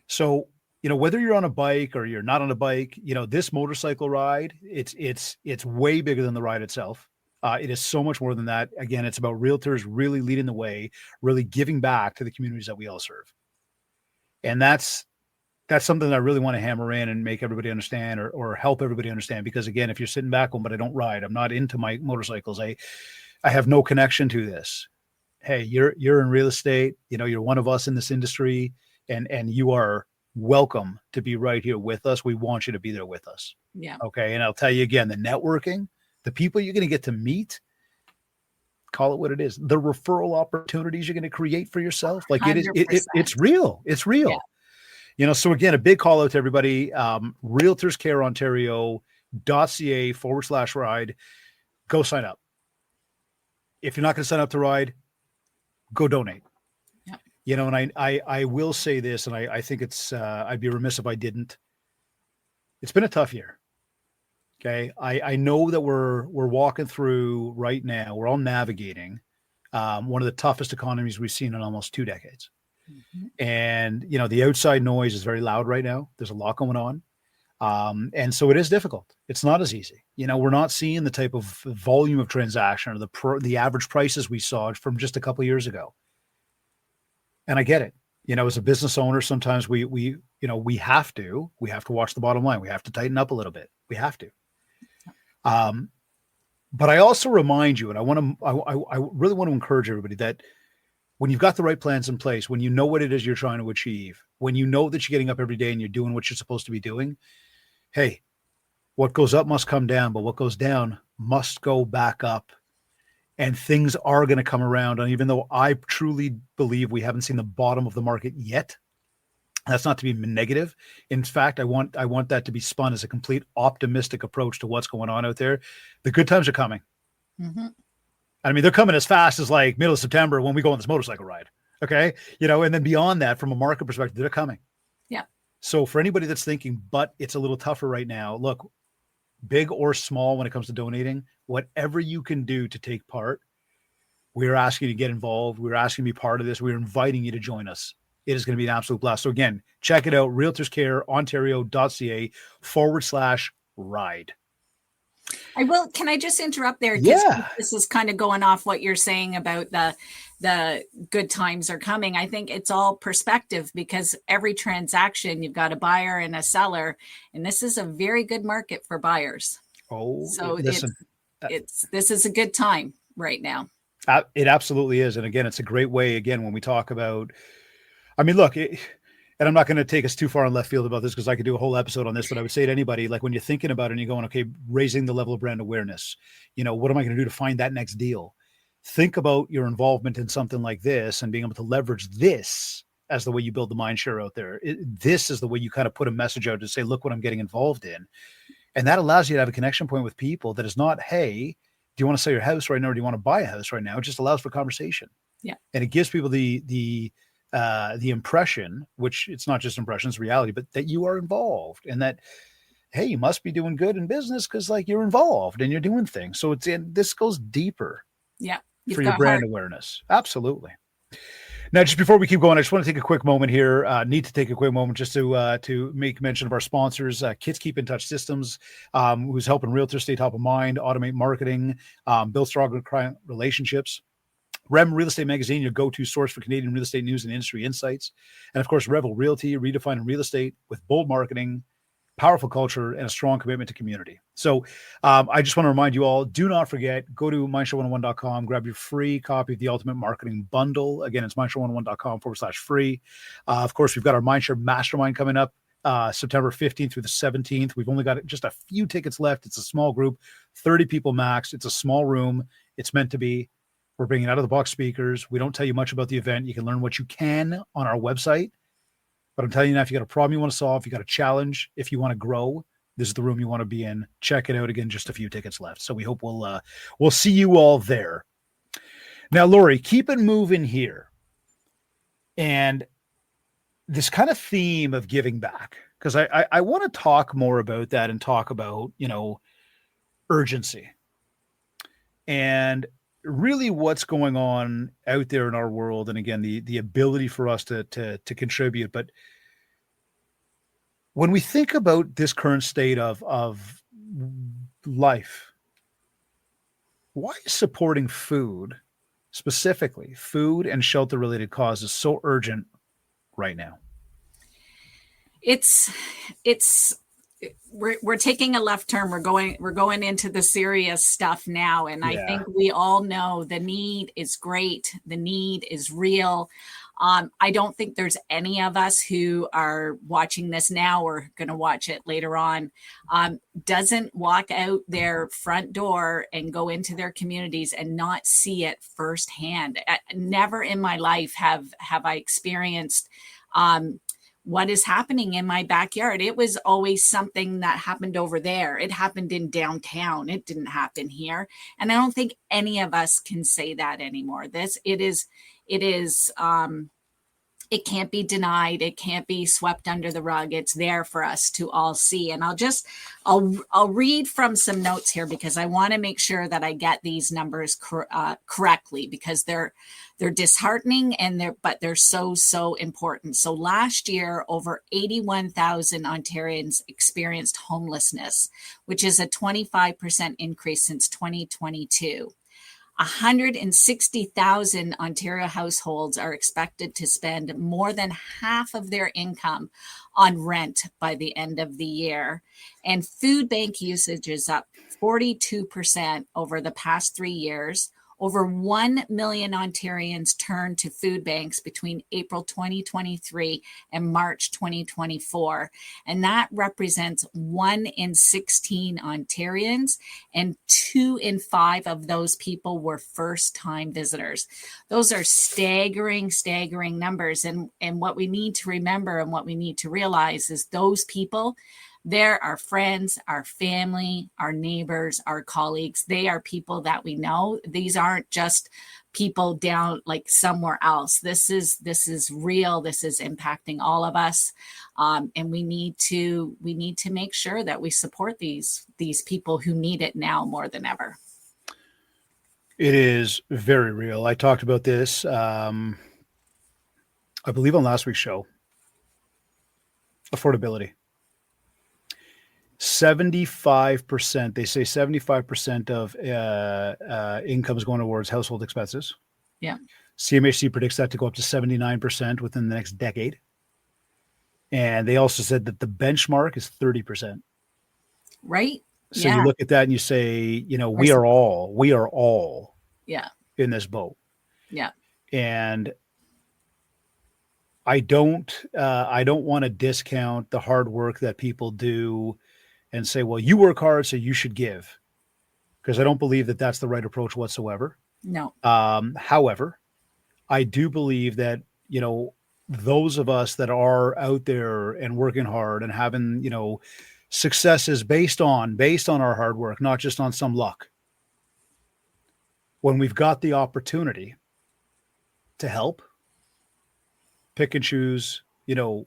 So, whether you're on a bike or you're not on a bike, this motorcycle ride, it's way bigger than the ride itself. It is so much more than that. Again, it's about realtors really leading the way, really giving back to the communities that we all serve. And that's something that I really want to hammer in and make everybody understand or help everybody understand. Because again, if you're sitting back on, but I don't ride, I'm not into my motorcycles. I have no connection to this. Hey, you're in real estate, you're one of us in this industry and you are welcome to be right here with us. We want you to be there with us. Yeah. Okay. And I'll tell you again, the networking, the people you're going to get to meet, call it what it is. The referral opportunities you're going to create for yourself. Like 100%. It's real. It's real. Yeah. So again, a big call out to everybody, Realtors Care Ontario.ca/ride, go sign up. If you're not going to sign up to ride, go donate. Yeah. And I will say this, and I think it's, I'd be remiss if I didn't. It's been a tough year. Okay. I know that we're walking through right now. We're all navigating one of the toughest economies we've seen in almost 2 decades. Mm-hmm. And, the outside noise is very loud right now. There's a lot going on. And so it is difficult. It's not as easy. We're not seeing the type of volume of transaction or the average prices we saw from just a couple of years ago. And I get it. As a business owner, sometimes we have to watch the bottom line. We have to tighten up a little bit. We have to. But I also remind you, and I really want to encourage everybody that when you've got the right plans in place, when you know what it is you're trying to achieve, when you know that you're getting up every day and you're doing what you're supposed to be doing, hey, what goes up must come down, but what goes down must go back up. And things are going to come around. And even though I truly believe we haven't seen the bottom of the market yet, that's not to be negative. In fact, I want that to be spun as a complete optimistic approach to what's going on out there. The good times are coming. Mm-hmm. They're coming as fast as like middle of September when we go on this motorcycle ride. Okay. And then beyond that, from a market perspective, they're coming. Yeah. So for anybody that's thinking, but it's a little tougher right now, look, big or small when it comes to donating, whatever you can do to take part, we're asking you to get involved. We're asking you to be part of this. We're inviting you to join us. It is going to be an absolute blast. So again, check it out. Realtors Care Ontario.ca/ride. I will. Can I just interrupt there? Yeah. This is kind of going off what you're saying about the good times are coming. I think it's all perspective because every transaction you've got a buyer and a seller, and this is a very good market for buyers. Oh, so listen, this is a good time right now. It absolutely is. And again, it's a great way, again, when we talk about I mean, look, and I'm not going to take us too far on left field about this because I could do a whole episode on this, but I would say to anybody, like when you're thinking about it and you're going, okay, raising the level of brand awareness, what am I going to do to find that next deal? Think about your involvement in something like this and being able to leverage this as the way you build the MindShare out there. This is the way you kind of put a message out to say, look what I'm getting involved in. And that allows you to have a connection point with people that is not, hey, do you want to sell your house right now or do you want to buy a house right now? It just allows for conversation. Yeah. And it gives people the impression, which it's not just impression, it's reality, but that you are involved and that, hey, you must be doing good in business because like you're involved and you're doing things. So this goes deeper. Yeah. For your brand awareness. Absolutely. Now, just before we keep going, I just want to take a quick moment here. Need to take a quick moment just to make mention of our sponsors, Kids Keep in Touch Systems, who's helping realtors stay top of mind, automate marketing, build stronger client relationships. REM Real Estate Magazine, your go-to source for Canadian real estate news and industry insights. And of course, Revel Realty, redefining real estate with bold marketing, powerful culture, and a strong commitment to community. So I just want to remind you all, do not forget, go to mindshare101.com, grab your free copy of the Ultimate Marketing Bundle. Again, it's mindshare101.com/free. Of course, we've got our Mindshare Mastermind coming up September 15th through the 17th. We've only got just a few tickets left. It's a small group, 30 people max. It's a small room. It's meant to be. We're bringing out-of-the-box speakers. We don't tell you much about the event. You can learn what you can on our website. But I'm telling you now, if you got a problem you want to solve, if you got a challenge, if you want to grow, this is the room you want to be in. Check it out. Again, just a few tickets left. So we hope we'll see you all there. Now, Lori, keep it moving here. And this kind of theme of giving back, because I want to talk more about that and talk about, urgency and really what's going on out there in our world. And again, the ability for us to contribute. But when we think about this current state of life, why is supporting food, specifically food and shelter related causes, so urgent right now? We're taking a left turn. We're going into the serious stuff now. And I think we all know the need is great. The need is real. I don't think there's any of us who are watching this now or going to watch it later on, doesn't walk out their front door and go into their communities and not see it firsthand. Never in my life have I experienced, what is happening in my backyard. It was always something that happened over there. It happened in downtown. It didn't happen here. And I don't think any of us can say that anymore. It can't be denied. It can't be swept under the rug. It's there for us to all see. And I'll read from some notes here because I want to make sure that I get these numbers correctly, because they're disheartening but they're so important. So last year, over 81,000 Ontarians experienced homelessness, which is a 25% increase since 2022. 160,000 Ontario households are expected to spend more than half of their income on rent by the end of the year. And food bank usage is up 42% over the past 3 years. Over 1 million Ontarians turned to food banks between April 2023 and March 2024. And that represents 1 in 16 Ontarians, and 2 in 5 of those people were first-time visitors. Those are staggering numbers. And what we need to remember and what we need to realize is those people, they're our friends, our family, our neighbors, our colleagues. They are people that we know. These aren't just people down like somewhere else. This is real. This is impacting all of us. And we need to make sure that we support these people who need it now more than ever. It is very real. I talked about this, I believe on last week's show. Affordability. 75%, they say 75% of income is going towards household expenses. Yeah. CMHC predicts that to go up to 79% within the next decade. And they also said that the benchmark is 30%. Right. So you look at that and you say, we are all in this boat. Yeah. And I don't want to discount the hard work that people do and say, well, you work hard, so you should give, because I don't believe that that's the right approach whatsoever. No. However, I do believe that, those of us that are out there and working hard and having, successes based on our hard work, not just on some luck. When we've got the opportunity to help, pick and choose,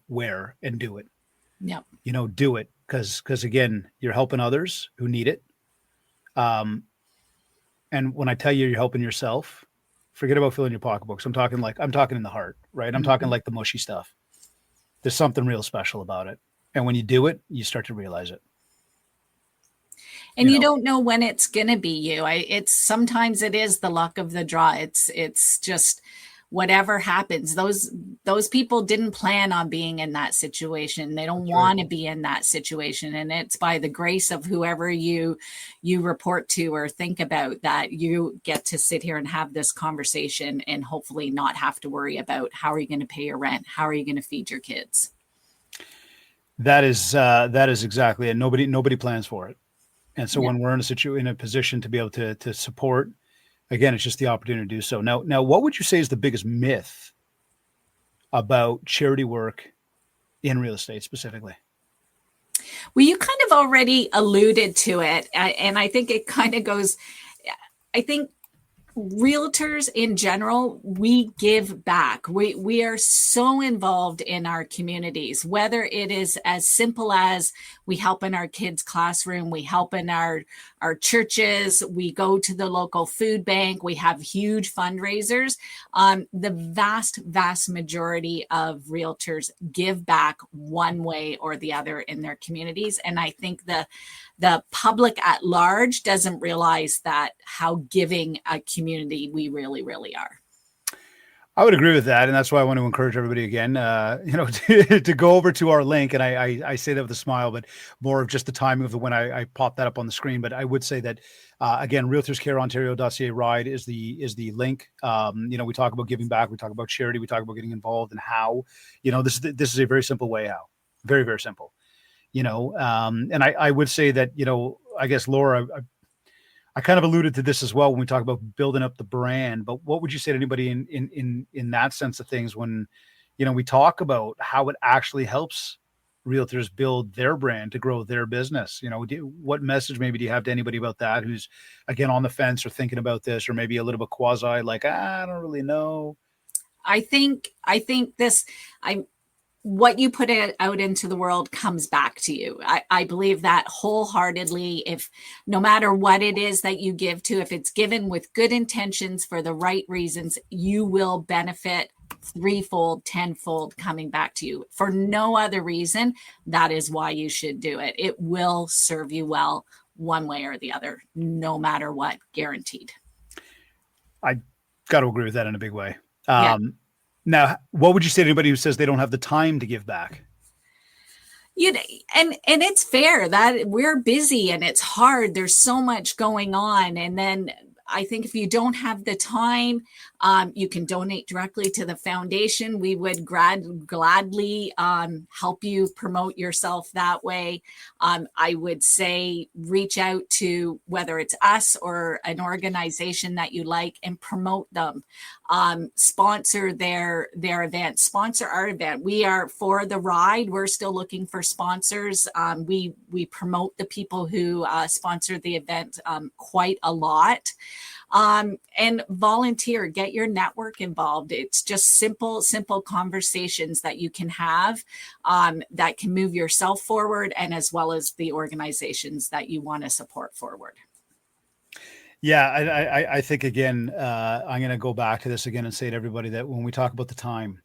where and do it. Yep. Do it because again, you're helping others who need it. And when I tell you you're helping yourself, forget about filling your pocketbooks. I'm talking in the heart, right? I'm talking like the mushy stuff. There's something real special about it. And when you do it, you start to realize it. And you don't know when it's going to be you. Sometimes it is the luck of the draw. It's just whatever happens. Those people didn't plan on being in that situation. They don't want to be in that situation. And it's by the grace of whoever you report to or think about that you get to sit here and have this conversation and hopefully not have to worry about how are you going to pay your rent? How are you going to feed your kids? That is exactly it. Nobody plans for it. And so when we're in a position to be able to support, again, it's just the opportunity to do so. Now, what would you say is the biggest myth about charity work in real estate specifically? Well, you kind of already alluded to it. And I think it kind of goes, I think realtors in general, we give back. We are so involved in our communities, whether it is as simple as we help in our kids' classroom, we help in our churches, we go to the local food bank, we have huge fundraisers. The vast majority of realtors give back one way or the other in their communities. And I think the public at large doesn't realize that how giving a community we really, really are. I would agree with that. And that's why I want to encourage everybody again, to go over to our link. And I say that with a smile, but more of just the timing of when I pop that up on the screen. But I would say that, again, realtorscareontario.ca ride is the link. We talk about giving back. We talk about charity. We talk about getting involved and how, this is a very simple way how. Very, very simple. And I would say that, I guess, Laura, I kind of alluded to this as well when we talk about building up the brand, but what would you say to anybody in that sense of things when, we talk about how it actually helps realtors build their brand to grow their business? What message maybe do you have to anybody about that who's, again, on the fence or thinking about this, or maybe a little bit quasi like, I don't really know. I think what you put out into the world comes back to you. I believe that wholeheartedly. If no matter what it is that you give to, if it's given with good intentions for the right reasons, you will benefit threefold, tenfold coming back to you for no other reason. That is why you should do it. It will serve you well one way or the other, no matter what, guaranteed. I got to agree with that in a big way. Now, what would you say to anybody who says they don't have the time to give back? And it's fair that we're busy and it's hard. There's so much going on. And then I think if you don't have the time, you can donate directly to the foundation. We would gladly help you promote yourself that way. I would say reach out to whether it's us or an organization that you like and promote them. Sponsor their event, sponsor our event. We are for the ride. We're still looking for sponsors. We promote the people who sponsor the event quite a lot. And volunteer, get your network involved. It's just simple conversations that you can have that can move yourself forward and as well as the organizations that you want to support forward. Yeah, I think, again, I'm going to go back to this again and say to everybody that when we talk about the time,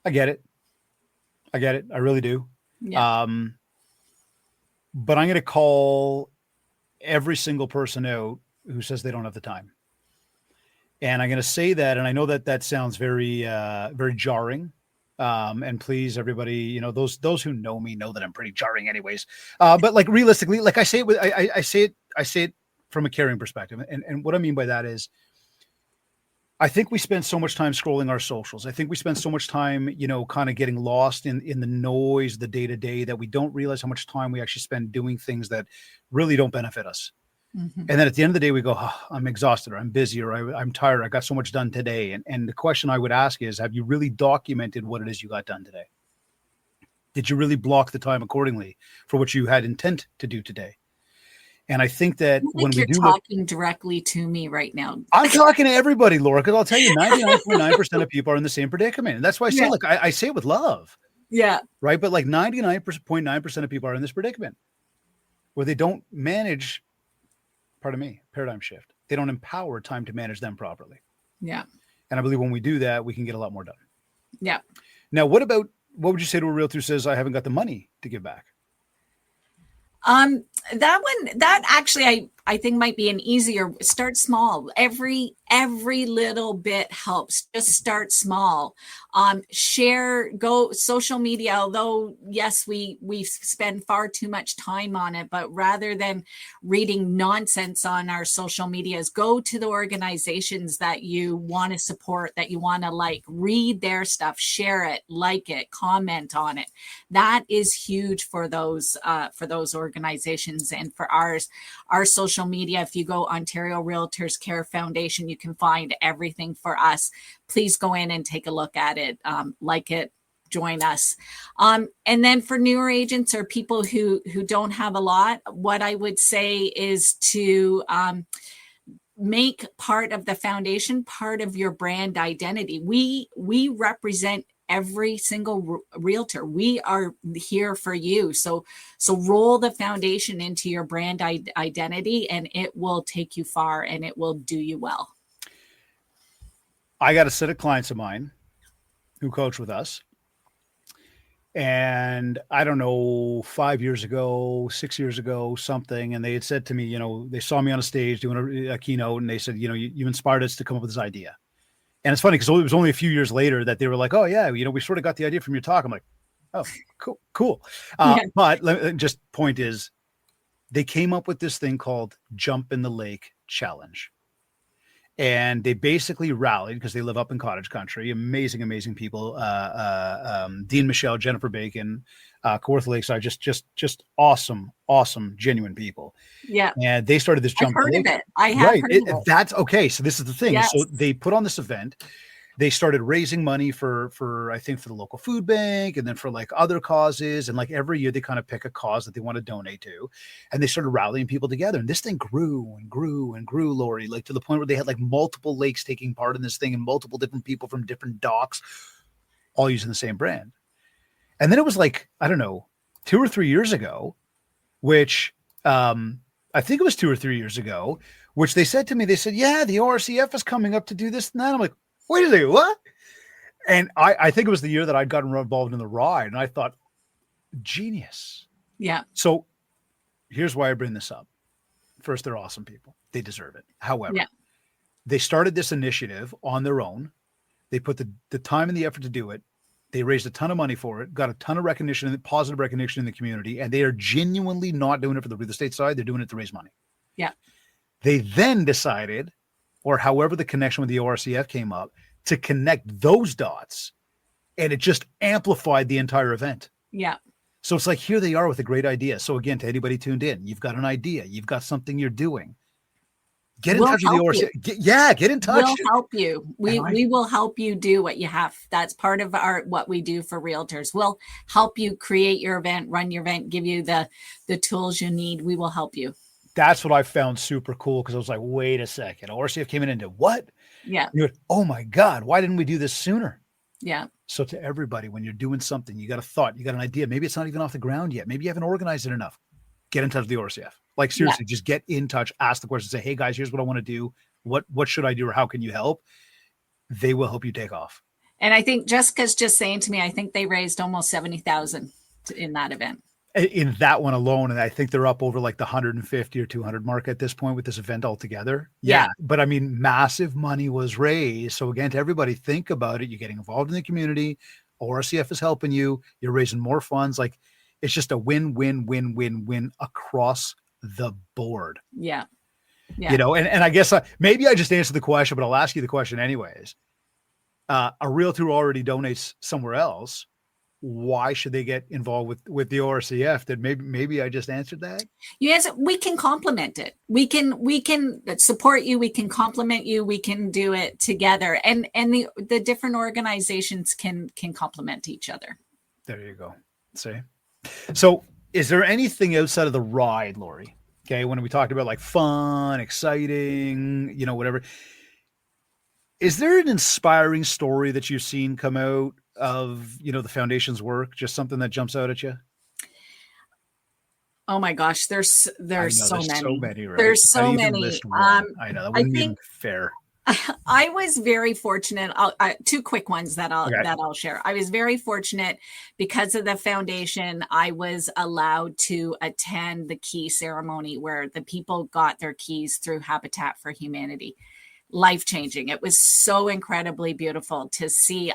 I get it. I really do. Yeah. But I'm going to call every single person out who says they don't have the time. And I'm going to say that, and I know that sounds very, very jarring. And please, everybody, those who know me know that I'm pretty jarring anyways. But like realistically, like I say it, I say it from a caring perspective. And what I mean by that is I think we spend so much time scrolling our socials. I think we spend so much time, kind of getting lost in the noise, the day to day, that we don't realize how much time we actually spend doing things that really don't benefit us. Mhm. And then at the end of the day, we go, oh, I'm exhausted, or I'm busy, or I'm tired. I got so much done today. And the question I would ask is, have you really documented what it is you got done today? Did you really block the time accordingly for what you had intent to do today? And I think that when we you're do talking directly to me right now. I'm talking to everybody, Laura, because I'll tell you 99.9% of people are in the same predicament. And that's why I say, look, I say it with love. Yeah. Right. But like 99.9% of people are in this predicament where they don't manage, paradigm shift. They don't empower time to manage them properly. Yeah. And I believe when we do that, we can get a lot more done. Yeah. Now, what would you say to a realtor who says, I haven't got the money to give back? That actually I think might be an easier. Start small. Every little bit helps. Just start small. Go social media. Although yes, we spend far too much time on it, but rather than reading nonsense on our social medias, go to the organizations that you want to support, that you want to like, read their stuff, share it, like it, comment on it. That is huge for those organizations. And for our social media, if you go Ontario REALTORS Care Foundation, you can find everything for us. Please go in and take a look at it, like it, join us. And then for newer agents or people who don't have a lot, what I would say is to make part of the foundation part of your brand identity. We represent every single realtor. We are here for you. So roll the foundation into your brand identity, and it will take you far and it will do you well. I got a set of clients of mine who coach with us. And I don't know, 5 years ago, 6 years ago, something. And they had said to me, they saw me on a stage doing a keynote, and they said, you inspired us to come up with this idea. And it's funny because it was only a few years later that they were like, oh yeah, we sort of got the idea from your talk. I'm like, oh, cool. But just point is, they came up with this thing called Jump in the Lake Challenge. And they basically rallied because they live up in cottage country. Amazing people. Dean Michelle, Jennifer Bacon, Kawartha Lakeside, just awesome, genuine people. Yeah. And they started this Jump. I've heard of it. I have heard of it. That's okay. So this is the thing. Yes. So they put on this event. They started raising money for I think for the local food bank, and then for like other causes. And like every year they kind of pick a cause that they want to donate to, and they started rallying people together. And this thing grew and grew and grew, Lori, like to the point where they had like multiple lakes taking part in this thing and multiple different people from different docks, all using the same brand. And then it was like, I don't know, 2 or 3 years ago, which I think it was 2 or 3 years ago, which they said to me, they said, yeah, the ORCF is coming up to do this and that. I'm like, wait a second, what? And I think it was the year that I'd gotten involved in the ride, and I thought, genius. Yeah. So here's why I bring this up. First, they're awesome people. They deserve it. However, they started this initiative on their own. They put the time and the effort to do it. They raised a ton of money for it, got a ton of recognition, positive recognition in the community, and they are genuinely not doing it for the real estate side. They're doing it to raise money. Yeah. They then decided, or however the connection with the ORCF came up, to connect those dots, and it just amplified the entire event. Yeah. So it's like, here they are with a great idea. So again, to anybody tuned in, you've got an idea, you've got something you're doing. Get in touch with the ORCF. Get in touch. We'll help you. We will help you do what you have. That's part of what we do for realtors. We'll help you create your event, run your event, give you the tools you need. We will help you. That's what I found super cool, because I was like, wait a second. ORCF came in and did what? Yeah. You went, oh my God, why didn't we do this sooner? Yeah. So to everybody, when you're doing something, you got a thought, you got an idea. Maybe it's not even off the ground yet. Maybe you haven't organized it enough. Get in touch with the ORCF. Like seriously, just get in touch, ask the question, say, hey guys, here's what I want to do. What should I do, or how can you help? They will help you take off. And I think Jessica's just saying to me, I think they raised almost 70,000 in that event. In that one alone, and I think they're up over like the 150 or 200 mark at this point with this event altogether. Yeah. But I mean, massive money was raised. So again, to everybody, think about it. You're getting involved in the community. ORCF is helping you. You're raising more funds. Like it's just a win across the board. Yeah. Yeah. You know, and I guess maybe I just answered the question, but I'll ask you the question anyways. A realtor who already donates somewhere else, why should they get involved with the ORCF? That maybe I just answered that. Yes, we can complement it. We can support you. We can complement you. We can do it together, and the different organizations can complement each other. There you go. See. So, is there anything outside of the ride, Lori? Okay, when we talked about like fun, exciting, you know, whatever. Is there an inspiring story that you've seen come out of, you know, the foundation's work? Just something that jumps out at you? Oh my gosh, there's so many. So many, right? There's so many. List one. I know that wouldn't be fair. I was very fortunate. Two quick ones that I'll share. I was very fortunate because of the foundation. I was allowed to attend the key ceremony where the people got their keys through Habitat for Humanity. Life-changing. It was so incredibly beautiful to see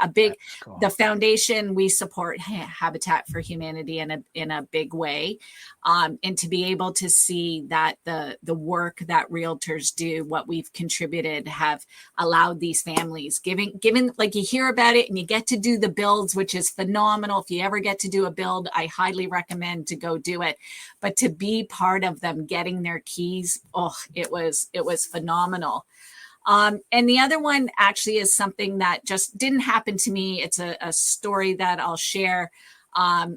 Cool. The foundation. We support Habitat for Humanity in a big way, and to be able to see that the work that realtors do, what we've contributed, have allowed these families given like you hear about it and you get to do the builds, which is phenomenal. If you ever get to do a build, I highly recommend to go do it. But to be part of them getting their keys, it was phenomenal. And the other one actually is something that just didn't happen to me. It's a story that I'll share.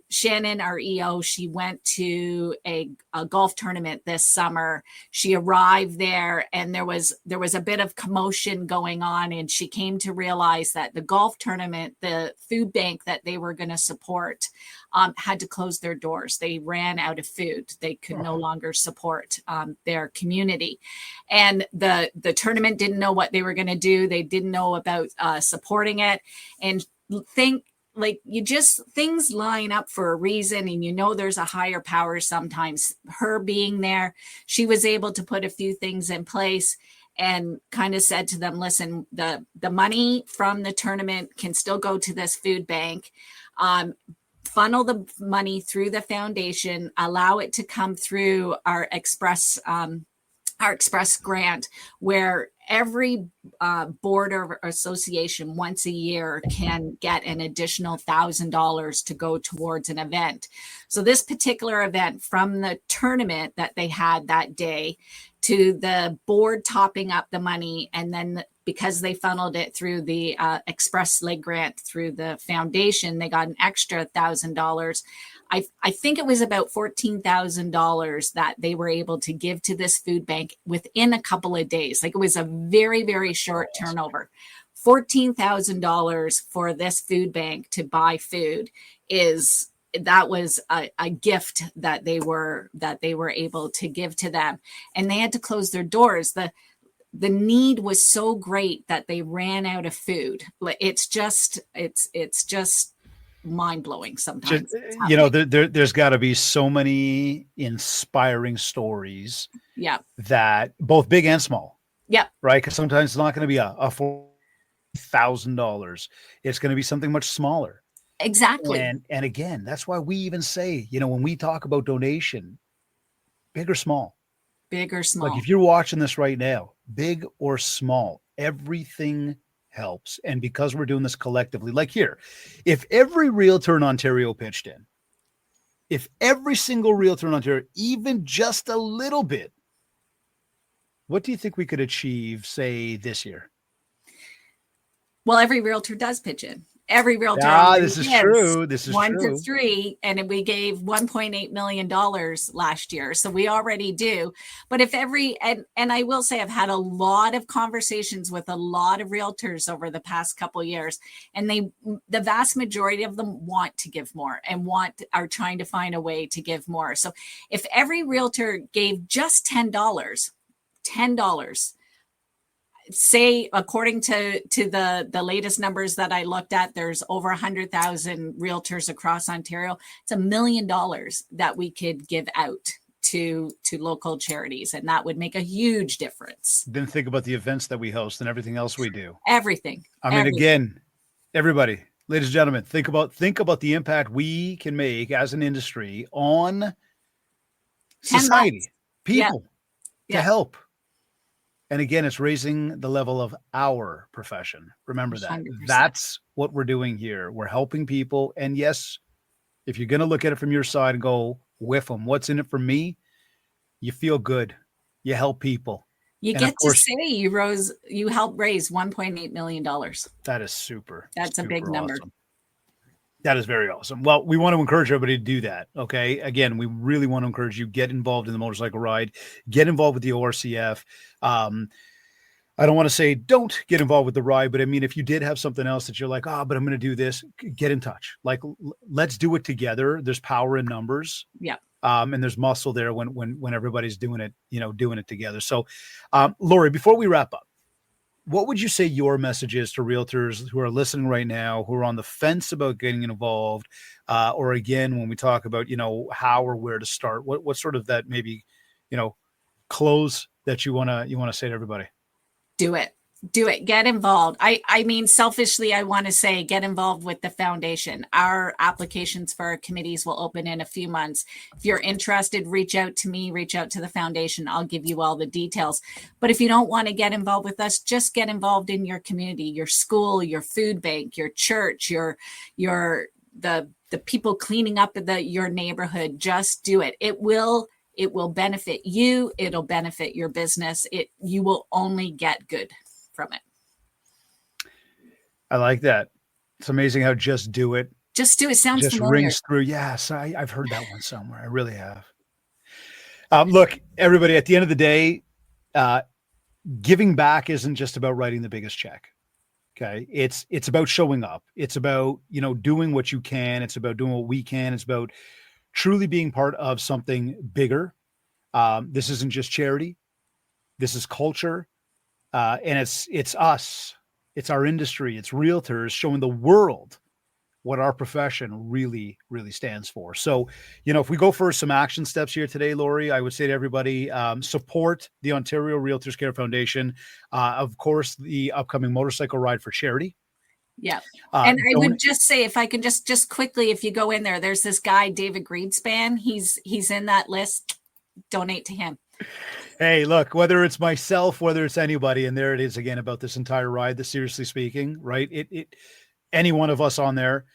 Shannon, our EO, she went to a golf tournament this summer. She arrived there and there was a bit of commotion going on, and she came to realize that the golf tournament, the food bank that they were going to support, had to close their doors. They ran out of food. They could no longer support their community. And the tournament didn't know what they were going to do. They didn't know about supporting it. And things line up for a reason, and you know there's a higher power sometimes. Her being there, she was able to put a few things in place and kind of said to them, listen, the money from the tournament can still go to this food bank. Funnel the money through the foundation, allow it to come through our express grant, where every board or association once a year can get an additional $1,000 to go towards an event. So this particular event, from the tournament that they had that day to the board topping up the money, and then because they funneled it through the express leg grant through the foundation, they got an extra $1,000. I think it was about $14,000 that they were able to give to this food bank within a couple of days. Like, it was a very, very short turnover. $14,000 for this food bank to buy food was a gift that they were able to give to them. And they had to close their doors. The need was so great that they ran out of food. It's just mind-blowing sometimes. You know, there's got to be so many inspiring stories. Yeah. That both big and small. Yeah. Right. Because sometimes it's not going to be a $4,000. It's going to be something much smaller. Exactly. And again, that's why we even say, you know, when we talk about donation, big or small. Big or small. Like, if you're watching this right now, big or small, everything helps. And because we're doing this collectively, like here, if every realtor in Ontario pitched in, if every single realtor in Ontario, even just a little bit, what do you think we could achieve, say, this year? Well, every realtor does pitch in. Every realtor. This is true. This is 1 to 3, and we gave $1.8 million last year. So we already do. But if and I will say, I've had a lot of conversations with a lot of realtors over the past couple of years, and the vast majority of them want to give more and are trying to find a way to give more. So if every realtor gave just $10, say, according to the latest numbers that I looked at, there's over 100,000 realtors across Ontario. It's $1 million that we could give out to local charities, and that would make a huge difference. Then think about the events that we host and everything else we do. Everything. Again, everybody, ladies and gentlemen, think about the impact we can make as an industry on society, people, to help. And again, it's raising the level of our profession. Remember that. 100%. That's what we're doing here. We're helping people. And yes, if you're going to look at it from your side and go, whiff them, what's in it for me? You feel good. You help people. You And get of course, to say you helped raise $1.8 million. that is super. That's a big number. Awesome. That is very awesome. Well, we want to encourage everybody to do that. Okay. Again, we really want to encourage you, get involved in the motorcycle ride, get involved with the ORCF. I don't want to say don't get involved with the ride, but I mean, if you did have something else that you're like, but I'm going to do this, get in touch. Like, let's do it together. There's power in numbers. Yeah. And there's muscle there when everybody's doing it, doing it together. So, Lori, before we wrap up, what would you say your message is to realtors who are listening right now, who are on the fence about getting involved, or again, when we talk about, how or where to start, what sort of that maybe, close that you want to say to everybody? Do it. Get involved. I mean, selfishly, I want to say get involved with the foundation. Our applications for our committees will open in a few months. If you're interested, reach out to me, reach out to the foundation. I'll give you all the details. But if you don't want to get involved with us, just get involved in your community, your school, your food bank, your church, the people cleaning up your neighborhood. Just do it. It will benefit you. It'll benefit your business. You will only get good from it. I like that. It's amazing how just do it. Just do it sounds just familiar. Rings through. Yes, I've heard that one somewhere. I really have. Look, everybody, at the end of the day, giving back isn't just about writing the biggest check. Okay. It's about showing up. It's about, doing what you can. It's about doing what we can. It's about truly being part of something bigger. This isn't just charity. This is culture. And it's us, it's our industry, it's realtors showing the world what our profession really, really stands for. So, if we go for some action steps here today, Lori, I would say to everybody, support the Ontario REALTORS Care Foundation. Of course, the upcoming motorcycle ride for charity. Yeah. And I would just say, if I can just quickly, if you go in there's this guy, David Greenspan, he's in that list. Donate to him. Hey, look, whether it's myself, whether it's anybody, and there it is again about this entire ride, the Seriously Speaking, right? Any one of us on there,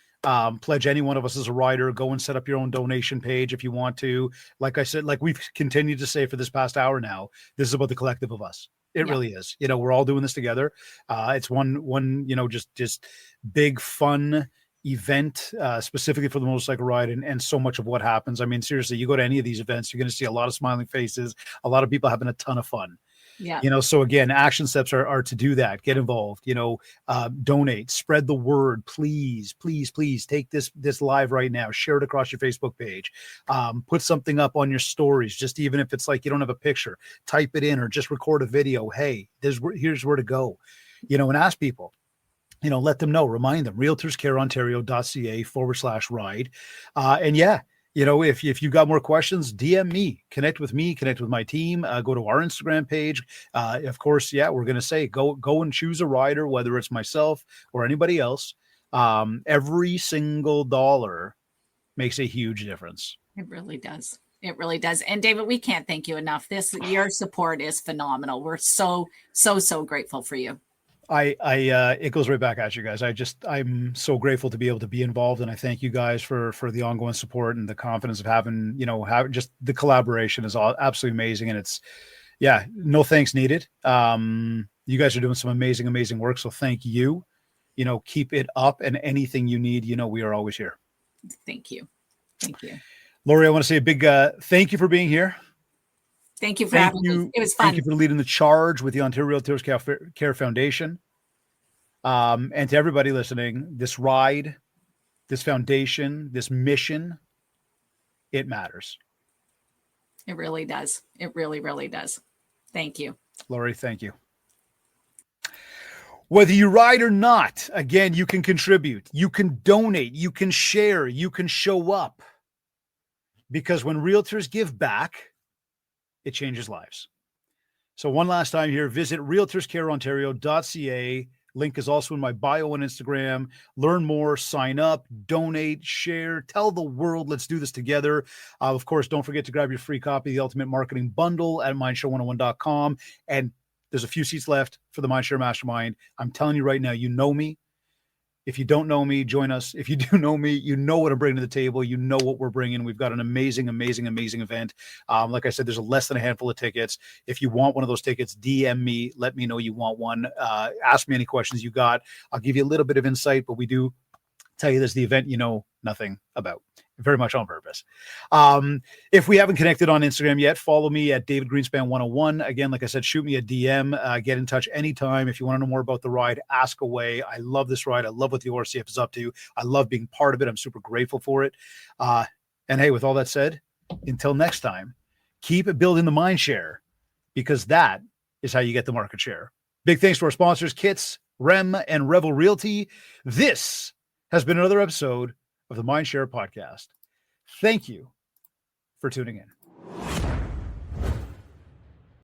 pledge any one of us as a rider, go and set up your own donation page if you want to. Like I said, like we've continued to say for this past hour now, this is about the collective of us. It really is. We're all doing this together. It's one, just big fun event specifically for the motorcycle ride and so much of what happens. I mean, seriously, you go to any of these events, you're going to see a lot of smiling faces, a lot of people having a ton of fun. Yeah. So again, action steps are to do that. Get involved, donate, spread the word, please take this live right now, share it across your Facebook page, put something up on your stories, just even if it's like you don't have a picture, type it in or just record a video. Hey, here's where to go, and ask people. Let them know, remind them, realtorscareontario.ca/ride. And if you got more questions, DM me, connect with my team, go to our Instagram page. Of course, we're going to say, go and choose a rider, whether it's myself or anybody else. Every single dollar makes a huge difference. It really does. It really does. And David, we can't thank you enough. Your support is phenomenal. We're so grateful for you. It goes right back at you guys. I'm so grateful to be able to be involved, and I thank you guys for the ongoing support and the confidence of having just the collaboration is absolutely amazing. And it's, no thanks needed. You guys are doing some amazing work. So thank you, keep it up, and anything you need, we are always here. Thank you. Lori, I want to say a big, thank you for being here. Thank you for having me. It was fun. Thank you for leading the charge with the Ontario REALTORS Care Foundation. And to everybody listening, this ride, this foundation, this mission, it matters. It really does. It really, really does. Thank you. Lori, thank you. Whether you ride or not, again, you can contribute, you can donate, you can share, you can show up. Because when realtors give back, it changes lives. So one last time here, visit realtorscareontario.ca. Link is also in my bio on Instagram. Learn more, sign up, donate, share, tell the world, let's do this together. Of course, don't forget to grab your free copy of the Ultimate Marketing Bundle at MindShare101.com. And There's a few seats left for the MindShare Mastermind. I'm telling you right now, you know me. If you don't know me, join us. If you do know me, you know what I'm bringing to the table. You know what we're bringing. We've got an amazing event. Like I said, there's less than a handful of tickets. If you want one of those tickets, DM me. Let me know you want one. Ask me any questions you got. I'll give you a little bit of insight, but we do tell you this is the event you know nothing about. Very much on purpose. If we haven't connected on Instagram yet, follow me at David Greenspan 101. Again, like I said, shoot me a DM, get in touch anytime. If you want to know more about the ride, ask away. I love this ride. I love what the ORCF is up to. I love being part of it. I'm super grateful for it. And hey, with all that said, until next time, keep building the mind share, because that is how you get the market share. Big thanks to our sponsors, Kits, Rem, and Revel Realty. This has been another episode of the MindShare Podcast. Thank you for tuning in.